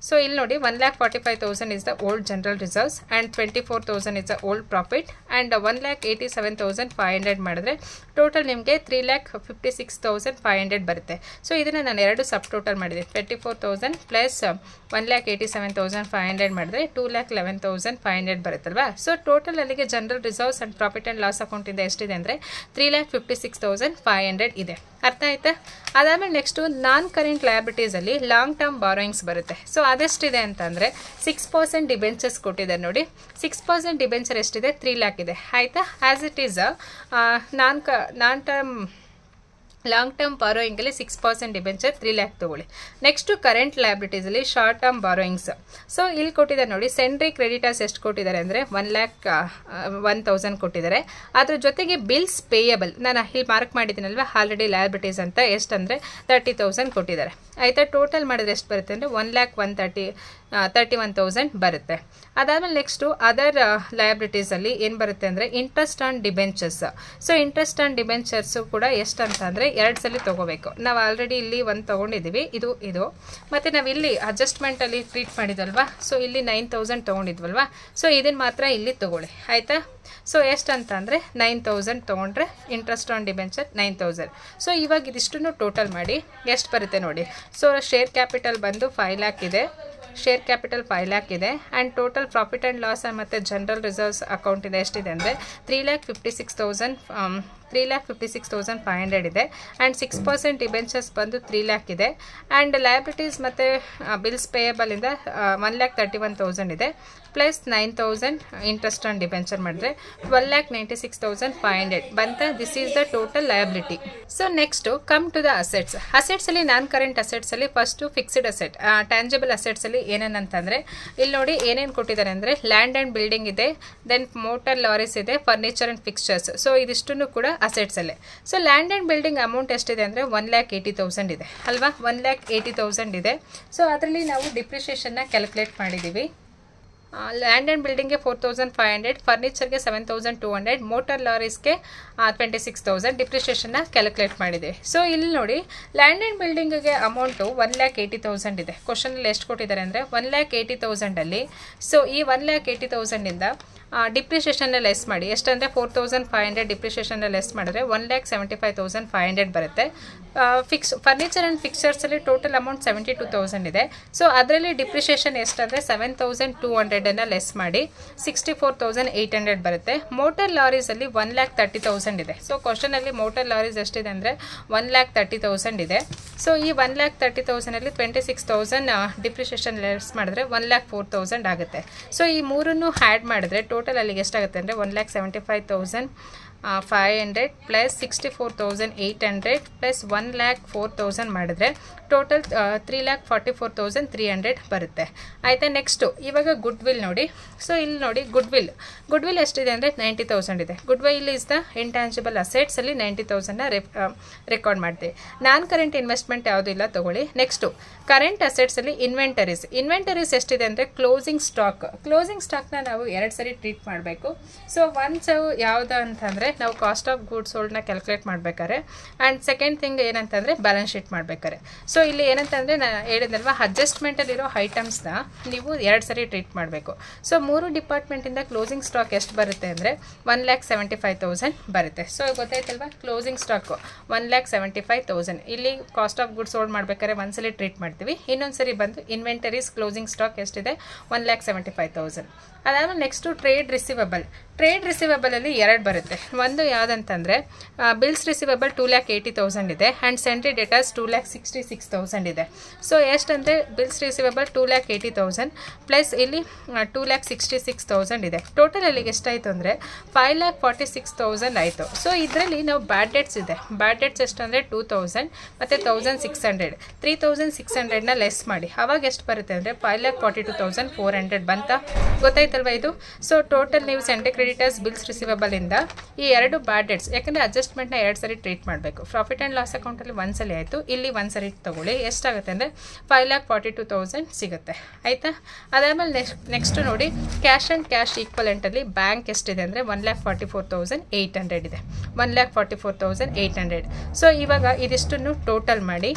ಸೊ ಇಲ್ಲಿ ನೋಡಿ 1,45,000 is the old general reserves and 24,000 is the old profit and 1,87,500 ಮಾಡಿದ್ರೆ ಟೋಟಲ್ ನಿಮಗೆ 3,56,500 ಬರುತ್ತೆ. ಸೊ ಇದನ್ನು ನಾನು ಎರಡು ಸಬ್ ಟೋಟಲ್ ಮಾಡಿದೆ. 24,000 ಪ್ಲಸ್ 1,87,500 ಮಾಡಿದ್ರೆ 2,11,500 ಬರುತ್ತಲ್ವಾ. ಸೊ ಟೋಟಲ್ ಅಲ್ಲಿಗೆ general reserves and profit and loss ಅಕೌಂಟಿಂದ ಎಷ್ಟಿದೆ ಅಂದರೆ 3,56,500 ಇದೆ. ಅರ್ಥ ಆಯ್ತಾ? ಅದಾದಮೇಲೆ ನೆಕ್ಸ್ಟು ನಾನ್ ಕರೆಂಟ್ ಲಯಬಿಲಿಟೀಸಲ್ಲಿ ಲಾಂಗ್ ಟರ್ಮ್ ಬಾರೋಯಿಂಗ್ಸ್ ಬರುತ್ತೆ. ಸೊ ಅದೆಷ್ಟಿದೆ ಅಂತಂದರೆ 6% ಡಿಬೆಂಚರ್ಸ್ ಕೊಟ್ಟಿದ್ದಾರೆ ನೋಡಿ. 6% ಡಿಬೆಂಚರ್ ಎಷ್ಟಿದೆ 3 lakh ಇದೆ. ಆಯಿತಾ? As it is long term ಬಾರೋಯಿಂಗಲ್ಲಿ 6% ಡಿಬೆಂಚರ್ 3 lakh ತೊಗೊಳ್ಳಿ. ನೆಕ್ಸ್ಟು ಕರೆಂಟ್ ಲಯಬಿಲಿಟೀಸಲ್ಲಿ ಶಾರ್ಟ್ ಟರ್ಮ್ ಬಾರೋಯಿಂಗ್ಸ್. ಸೊ ಇಲ್ಲಿ ಕೊಟ್ಟಿದ್ದಾರೆ ನೋಡಿ ಸೆಂಡ್ರಿ ಕ್ರೆಡಿಟರ್ಸ್ ಎಷ್ಟು ಕೊಟ್ಟಿದ್ದಾರೆ ಅಂದರೆ 1,01,000 ಕೊಟ್ಟಿದ್ದಾರೆ. ಅದ್ರ ಜೊತೆಗೆ ಬಿಲ್ಸ್ ಪೇಯಬಲ್ ನಾನು ಇಲ್ಲಿ ಮಾರ್ಕ್ ಮಾಡಿದ್ದೀನಲ್ವ ಆಲ್ರೆಡಿ ಲಯಬಿಲಿಟೀಸ್ ಅಂತ ಎಷ್ಟಂದರೆ 30,000 ಕೊಟ್ಟಿದ್ದಾರೆ. ಆಯಿತಾ? ಟೋಟಲ್ ಮಾಡಿದ್ರೆ ಎಷ್ಟು ಬರುತ್ತೆ ಅಂದರೆ 1,31,000 ಬರುತ್ತೆ. ಅದಾದಮೇಲೆ ನೆಕ್ಸ್ಟು ಅದರ್ ಲಯಬಿಲಿಟೀಸಲ್ಲಿ ಏನು ಬರುತ್ತೆ ಅಂದರೆ interest on debentures. So interest on debentures ಕೂಡ ಎಷ್ಟು ಅಂತ ಅಂದರೆ 2 ಸಲ ತೊಗೋಬೇಕು. ನಾವು ಆಲ್ರೆಡಿ ಇಲ್ಲಿ 1 ತೊಗೊಂಡಿದ್ದೀವಿ, ಇದು ಮತ್ತು ನಾವು ಇಲ್ಲಿ ಅಡ್ಜಸ್ಟ್ಮೆಂಟಲ್ಲಿ ಟ್ರೀಟ್ ಮಾಡಿದ್ವಲ್ವಾ. ಸೊ ಇಲ್ಲಿ 9,000 ತೊಗೊಂಡಿದ್ವಲ್ವಾ. ಸೊ ಇದನ್ನು ಮಾತ್ರ ಇಲ್ಲಿ ತೊಗೊಳ್ಳಿ. ಆಯಿತಾ? ಸೊ ಎಷ್ಟು ಅಂತ ಅಂದರೆ 9,000 ತೊಗೊಂಡ್ರೆ ಇಂಟ್ರೆಸ್ಟ್ ಆನ್ ಡಿಬೆಂಚರ್ 9,000. ಸೊ ಇವಾಗ ಇದಿಷ್ಟನ್ನು ಟೋಟಲ್ ಮಾಡಿ ಎಷ್ಟು ಬರುತ್ತೆ ನೋಡಿ. ಸೊ ಶೇರ್ ಕ್ಯಾಪಿಟಲ್ ಬಂದು 5 lakh ಇದೆ. ಶೇರ್ ಕ್ಯಾಪಿಟಲ್ 5 lakh ಇದೆ. And total profit and loss ಮತ್ತು ಜನರಲ್ ರಿಸರ್ವ್ಸ್ ಅಕೌಂಟಿಂದ ಎಷ್ಟಿದೆ ಅಂದರೆ 3,56,500 ಇದೆ. ಆ್ಯಂಡ್ 6% ಡಿಬೆಂಚರ್ಸ್ ಬಂದು 3 lakh ಇದೆ. ಆ್ಯಂಡ್ ಲಯಬಿಲಿಟೀಸ್ ಮತ್ತು ಬಿಲ್ಸ್ ಪೇಯಬಲಿಂದ 1,31,000 ಇದೆ. ಪ್ಲಸ್ 9,000 ಇಂಟ್ರೆಸ್ಟ್ ಆನ್ ಡಿಬೆಂಚರ್ ಮಾಡಿದ್ರೆ 12,96,500 ಬಂತ. This is the total liability. So next come to the assets. Assets ಅಲ್ಲಿ ನಾನ್ ಕರೆಂಟ್ ಅಸೆಟ್ಸ್ ಅಲ್ಲಿ first fixed asset, tangible assets ಅಲ್ಲಿ ಏನೇನಂತಂದ್ರೆ ಇಲ್ಲಿ ನೋಡಿ ಏನೇನು ಕೊಟ್ಟಿದ್ದಾರೆ ಅಂದ್ರೆ ಲ್ಯಾಂಡ್ ಅಂಡ್ ಬಿಲ್ಡಿಂಗ್ ಇದೆ, ದೆನ್ ಮೋಟರ್ ಲಾರೀಸ್ ಇದೆ, ಫರ್ನಿಚರ್ ಅಂಡ್ ಫಿಕ್ಸ್ಚರ್ಸ್. ಸೊ ಇದಿಷ್ಟು ಕೂಡ ಅಸೆಟ್ಸ್ ಅಲ್ಲೇ. So land and building amount ಎಷ್ಟಿದೆ ಅಂದ್ರೆ 1,80,000 ಇದೆ ಅಲ್ವಾ, 1,80,000 ಇದೆ. ಸೊ ಅದರಲ್ಲಿ ನಾವು ಡಿಪ್ರಿಷಿಯೇಷನ್ನ ಕ್ಯಾಲ್ಕುಲೇಟ್ ಮಾಡಿದ್ದೀವಿ. ಲ್ಯಾಂಡ್ ಆ್ಯಂಡ್ ಬಿಲ್ಡಿಂಗ್ಗೆ 4,500, ಫರ್ನಿಚರ್ಗೆ 7,200, ಮೋಟರ್ ಲಾರೀಸ್ಗೆ 26,000 ಡಿಪ್ರಿಷಿಯೇಷನ್ನ ಕ್ಯಾಲ್ಕುಲೇಟ್ ಮಾಡಿದೆ. ಸೊ ಇಲ್ಲಿ ನೋಡಿ ಲ್ಯಾಂಡ್ ಆ್ಯಂಡ್ ಬಿಲ್ಡಿಂಗ್ಗೆ ಅಮೌಂಟು 1,80,000 ಇದೆ. ಕ್ವಶನಲ್ಲಿ ಎಷ್ಟು ಕೊಟ್ಟಿದ್ದಾರೆ ಅಂದರೆ 1,80,000 ಸೊ ಈ 1,80,000 ಡಿಪ್ರಿಷಿಯೇಷನ್ನ ಲೆಸ್ ಮಾಡಿ. ಎಷ್ಟಂದರೆ 4,500 ಡಿಪ್ರಿಷಿಯೇಷನ್ನ ಲೆಸ್ ಮಾಡಿದ್ರೆ 1,75,500 ಬರುತ್ತೆ. ಫರ್ನಿಚರ್ ಆ್ಯಂಡ್ ಫಿಕ್ಚರ್ಸಲ್ಲಿ ಟೋಟಲ್ ಅಮೌಂಟ್ 72,000 ಇದೆ. ಸೊ ಅದರಲ್ಲಿ ಡಿಪ್ರಿಷಿಯೇಷನ್ ಎಷ್ಟಂದರೆ 7,200 ಲೆಸ್ ಮಾಡಿ 64,800 ಬರುತ್ತೆ. ಮೋಟರ್ ಲಾರೀಸಲ್ಲಿ 1,30,000 ಇದೆ. ಸೊ ಕ್ವಶನಲ್ಲಿ ಮೋಟರ್ ಲಾರೀಸ್ ಎಷ್ಟಿದೆ ಅಂದರೆ 1,30,000 ಇದೆ. ಸೊ ಈ 1,30,000 26,000 ಡಿಪ್ರಿಷಿಯೇಷನ್ ಲೆಸ್ ಮಾಡಿದ್ರೆ 1,04,000 ಆಗುತ್ತೆ. ಸೊ ಈ ಮೂರನ್ನು ಆ್ಯಡ್ ಮಾಡಿದ್ರೆ ಟೋಟಲ್ ಅಲ್ಲಿಗೆ ಎಷ್ಟಾಗುತ್ತೆ ಅಂದರೆ 1,75,500 ಪ್ಲಸ್ 64,800 ಪ್ಲಸ್ 1,04,000 ಮಾಡಿದ್ರೆ ಟೋಟಲ್ 3,44,300 ಬರುತ್ತೆ. ಆಯಿತಾ. ನೆಕ್ಸ್ಟು ಇವಾಗ ಗುಡ್ ವಿಲ್ ನೋಡಿ. ಸೊ ಇಲ್ಲಿ ನೋಡಿ ಗುಡ್ ವಿಲ್ ಎಷ್ಟಿದೆ ಅಂದರೆ 90,000 ಇದೆ. Goodwill is the intangible ಅಸೆಟ್ಸಲ್ಲಿ 90,000ನ ರೆಕಾರ್ಡ್ ಮಾಡ್ತೀವಿ. ನಾನ್ ಕರೆಂಟ್ ಇನ್ವೆಸ್ಟ್ಮೆಂಟ್ ಯಾವುದೂ ಇಲ್ಲ ತಗೊಳ್ಳಿ. ನೆಕ್ಸ್ಟು ಕರೆಂಟ್ ಅಸೆಟ್ಸಲ್ಲಿ ಇನ್ವೆಂಟರೀಸ್ ಎಷ್ಟಿದೆ ಅಂದರೆ ಕ್ಲೋಸಿಂಗ್ ಸ್ಟಾಕ್ನ ನಾವು 2 ಸರಿ ಟ್ರೀಟ್ ಮಾಡಬೇಕು. ಸೊ ಒನ್ಸ್ ಯಾವುದು ಅಂತಂದರೆ ನಾವು ಕಾಸ್ಟ್ ಆಫ್ ಗೂಡ್ಸ್ ಸೋಲ್ಡ್ನ ಕ್ಯಾಲ್ಕುಲೇಟ್ ಮಾಡಬೇಕಾದ್ರೆ, ಆ್ಯಂಡ್ ಸೆಕೆಂಡ್ ಥಿಂಗ್ ಏನಂತಂದರೆ ಬ್ಯಾಲೆನ್ಸ್ ಶೀಟ್ ಮಾಡಬೇಕಾದ್ರೆ. ಸೊ ಇಲ್ಲಿ ಏನಂತಂದರೆ ನಾನು ಹೇಳಿದಲ್ವಾ ಅಡ್ಜಸ್ಟ್ಮೆಂಟಲ್ಲಿರೋ ಐಟಮ್ಸ್ನ ನೀವು 2 ಸರಿ ಟ್ರೀಟ್ ಮಾಡಬೇಕು. ಸೊ 3 ಡಿಪಾರ್ಟ್ಮೆಂಟಿಂದ ಕ್ಲೋಸಿಂಗ್ ಸ್ಟಾಕ್ ಎಷ್ಟು ಬರುತ್ತೆ ಅಂದರೆ 1,75,000 ಬರುತ್ತೆ. ಸೊ ಗೊತ್ತಾಯ್ತಲ್ವಾ, ಕ್ಲೋಸಿಂಗ್ ಸ್ಟಾಕು 1,75,000. ಇಲ್ಲಿ ಕಾಸ್ಟ್ ಆಫ್ ಗುಡ್ಸ್ ಸೋಲ್ಡ್ ಮಾಡಬೇಕಾದ್ರೆ ಒಂದ್ಸಲಿ ಟ್ರೀಟ್ ಮಾಡ್ತೀವಿ, ಇನ್ನೊಂದ್ಸರಿ ಬಂದು ಇನ್ವೆಂಟರೀಸ್ ಕ್ಲೋಸಿಂಗ್ ಸ್ಟಾಕ್ ಎಷ್ಟಿದೆ 1,75,000. ಅದಾದಮೇಲೆ ನೆಕ್ಸ್ಟು ಟ್ರೇಡ್ ರಿಸಿವಬಲ್ ಅಲ್ಲಿ 2 ಬರುತ್ತೆ. ಒಂದು ಯಾವುದಂತಂದರೆ ಬಿಲ್ಸ್ ರಿಸಿವಬಲ್ 2,80,000 ಇದೆ, ಆ್ಯಂಡ್ ಸೆಂಟ್ರಿ ಡೆಟಾಸ್ 2,66,000 ಇದೆ. ಸೊ ಎಷ್ಟಂದರೆ ಬಿಲ್ಸ್ ರಿಸಿವಬಲ್ 2,80,000 ಪ್ಲಸ್ ಇಲ್ಲಿ 2,66,000 ಇದೆ. ಟೋಟಲ್ ಅಲ್ಲಿಗೆ ಎಷ್ಟಾಯಿತು ಅಂದರೆ 5,46,000 ಆಯಿತು. ಸೊ ಇದರಲ್ಲಿ ನಾವು ಬ್ಯಾಡ್ ಡೆಟ್ಸ್ ಇದೆ. ಬ್ಯಾಡ್ ಡೆಟ್ಸ್ ಎಷ್ಟಂದರೆ 2,000 ಮತ್ತು 1,600, 3,600ನ ಲೆಸ್ ಮಾಡಿ ಅವಾಗ ಎಷ್ಟು ಬರುತ್ತೆ ಅಂದರೆ 5,42,400 ಬಂತ. ಗೊತ್ತಾಯ್ತಲ್ವ ಇದು. ಸೊ ಟೋಟಲ್ ನೀವು ಸೆಂಟ್ರಿ ಕ್ರೆಡಿಟರ್ಸ್ ಬಿಲ್ಸ್ ರಿಸಿವಬಲ್ ಇಂದ ಈ 2 ಬ್ಯಾಡ್ ಡೆಟ್ಸ್, ಯಾಕಂದರೆ ಅಡ್ಜಸ್ಟ್ಮೆಂಟ್ನ 2 ಸರಿ ಟ್ರೀಟ್ ಮಾಡಬೇಕು. ಪ್ರಾಫಿಟ್ ಆ್ಯಂಡ್ ಲಾಸ್ ಅಕೌಂಟಲ್ಲಿ ಒಂದ್ಸಲಿ ಆಯಿತು, ಇಲ್ಲಿ ಒಂದ್ಸರಿ ತಗೊಳ್ಳಿ. ಎಷ್ಟಾಗುತ್ತೆ ಅಂದರೆ 5,42,000 ಸಿಗುತ್ತೆ. ಆಯಿತಾ. ಅದಾದಮೇಲೆ ನೆಕ್ಸ್ಟ್ ನೋಡಿ ಕ್ಯಾಶ್ ಆ್ಯಂಡ್ ಕ್ಯಾಶ್ ಈಕ್ವಲೆಂಟಲ್ಲಿ ಬ್ಯಾಂಕ್ ಎಷ್ಟಿದೆ ಅಂದರೆ 1,44,800 ಇದೆ. 1,44,800. ಸೊ ಇವಾಗ ಇದಿಷ್ಟನ್ನು ಟೋಟಲ್ ಮಾಡಿ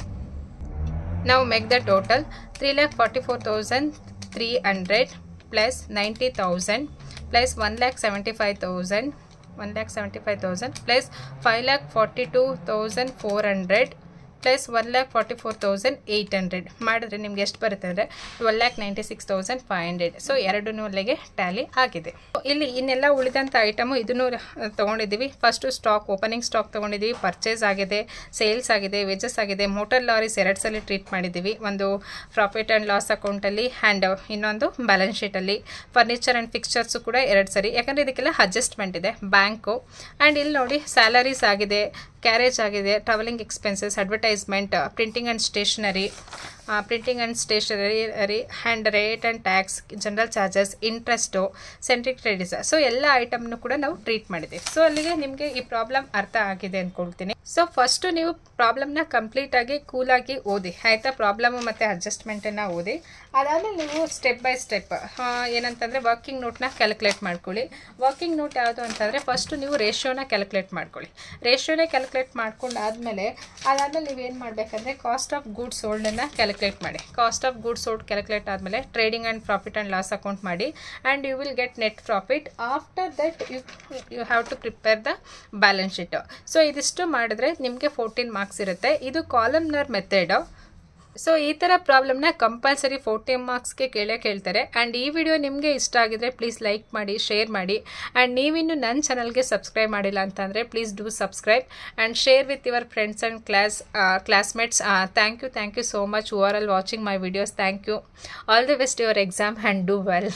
ನಾವು make the total 3,44,300 plus 90,000 plus 1,75,000 plus 5,42,400 plus 1,44,800 ಮಾಡಿದ್ರೆ ನಿಮ್ಗೆ ಎಷ್ಟು ಬರುತ್ತೆ ಅಂದರೆ 12,96,500. ಸೊ ಎರಡನ್ನೂ ಅಲ್ಲಿಗೆ ಟ್ಯಾಲಿ ಆಗಿದೆ. ಇಲ್ಲಿ ಇನ್ನೆಲ್ಲ ಉಳಿದಂಥ ಐಟಮು ಇದನ್ನು ತೊಗೊಂಡಿದ್ದೀವಿ. ಫಸ್ಟು ಸ್ಟಾಕ್, ಓಪನಿಂಗ್ ಸ್ಟಾಕ್ ತೊಗೊಂಡಿದ್ದೀವಿ, ಪರ್ಚೇಸ್ ಆಗಿದೆ, ಸೇಲ್ಸ್ ಆಗಿದೆ, ವೇಜಸ್ ಆಗಿದೆ, ಮೋಟರ್ ಲಾರೀಸ್ 2 ಸಲ ಟ್ರೀಟ್ ಮಾಡಿದ್ದೀವಿ. ಒಂದು ಪ್ರಾಫಿಟ್ ಆ್ಯಂಡ್ ಲಾಸ್ ಅಕೌಂಟಲ್ಲಿ ಆ್ಯಂಡ್ ಇನ್ನೊಂದು ಬ್ಯಾಲೆನ್ಸ್ ಶೀಟಲ್ಲಿ. ಫರ್ನಿಚರ್ ಆ್ಯಂಡ್ ಫಿಕ್ಸ್ಚರ್ಸು ಕೂಡ 2 ಸರಿ, ಯಾಕಂದರೆ ಇದಕ್ಕೆಲ್ಲ ಅಡ್ಜಸ್ಟ್ಮೆಂಟ್ ಇದೆ. ಬ್ಯಾಂಕು ಆ್ಯಂಡ್ ಇಲ್ಲಿ ನೋಡಿ ಸ್ಯಾಲರೀಸ್ ಆಗಿದೆ, ಕ್ಯಾರೇಜ್ ಆಗಿದೆ, travelling expenses, advertisement, printing and stationery and rate and tax, general charges, interest, sundry creditors. So ಎಲ್ಲ ಐಟಮ್ನು ಕೂಡ ನಾವು ಟ್ರೀಟ್ ಮಾಡಿದ್ದೀವಿ. ಸೊ ಅಲ್ಲಿಗೆ ನಿಮಗೆ ಈ ಪ್ರಾಬ್ಲಮ್ ಅರ್ಥ ಆಗಿದೆ ಅಂದ್ಕೊಳ್ತೀನಿ. ಸೊ ಫಸ್ಟು ನೀವು ಪ್ರಾಬ್ಲಮ್ನ ಕಂಪ್ಲೀಟಾಗಿ ಕೂಲಾಗಿ ಓದಿ, ಆಯಿತಾ. ಪ್ರಾಬ್ಲಮ್ಮು ಮತ್ತು ಅಡ್ಜಸ್ಟ್ಮೆಂಟನ್ನು ಓದಿ. ಅದಾದಮೇಲೆ ನೀವು ಸ್ಟೆಪ್ ಬೈ ಸ್ಟೆಪ್ ಏನಂತಂದರೆ ವರ್ಕಿಂಗ್ ನೋಟ್ನ ಕ್ಯಾಲ್ಕುಲೇಟ್ ಮಾಡ್ಕೊಳ್ಳಿ. ವರ್ಕಿಂಗ್ ನೋಟ್ ಯಾವುದು ಅಂತಂದರೆ ಫಸ್ಟು ನೀವು ರೇಷಿಯೋನ ಕ್ಯಾಲ್ಕುಲೇಟ್ ಮಾಡ್ಕೊಳ್ಳಿ. ರೇಷಿಯೋನೇ ಕ್ಯಾಲ್ಕುಲೇಟ್ ಮಾಡ್ಕೊಂಡು ಅದಾದಮೇಲೆ ನೀವೇನು ಮಾಡಬೇಕಂದ್ರೆ ಕಾಸ್ಟ್ ಆಫ್ ಗೂಡ್ಸ್ ಸೋಲ್ಡನ್ನು ಕ್ಯಾಲ್ಕುಲೇಟ್ ಮಾಡಿ. Cost of goods sold calculate ಆದಮೇಲೆ trading and profit and loss account ಮಾಡಿ, and you will get net profit. After that you have to prepare the balance sheet. So ಇದಿಷ್ಟು ಮಾಡಿದ್ರೆ ನಿಮಗೆ 14 marks ಇರುತ್ತೆ. ಇದು columnar method. So ಈ ಥರ ಪ್ರಾಬ್ಲಮ್ನ compulsory 14 ಮಾರ್ಕ್ಸ್ಗೆ ಕೇಳ್ತಾರೆ. ಆ್ಯಂಡ್ ಈ ವಿಡಿಯೋ ನಿಮಗೆ ಇಷ್ಟ ಆಗಿದ್ರೆ ಪ್ಲೀಸ್ ಲೈಕ್ ಮಾಡಿ, ಶೇರ್ ಮಾಡಿ. ಆ್ಯಂಡ್ ನೀವಿನ್ನು ನನ್ನ ಚಾನಲ್ಗೆ ಸಬ್ಸ್ಕ್ರೈಬ್ ಮಾಡಿಲ್ಲ ಅಂತಂದರೆ please do subscribe and share with your friends and classmates. Thank you so much who are all watching my videos. Thank you. All the best to your exam and do well.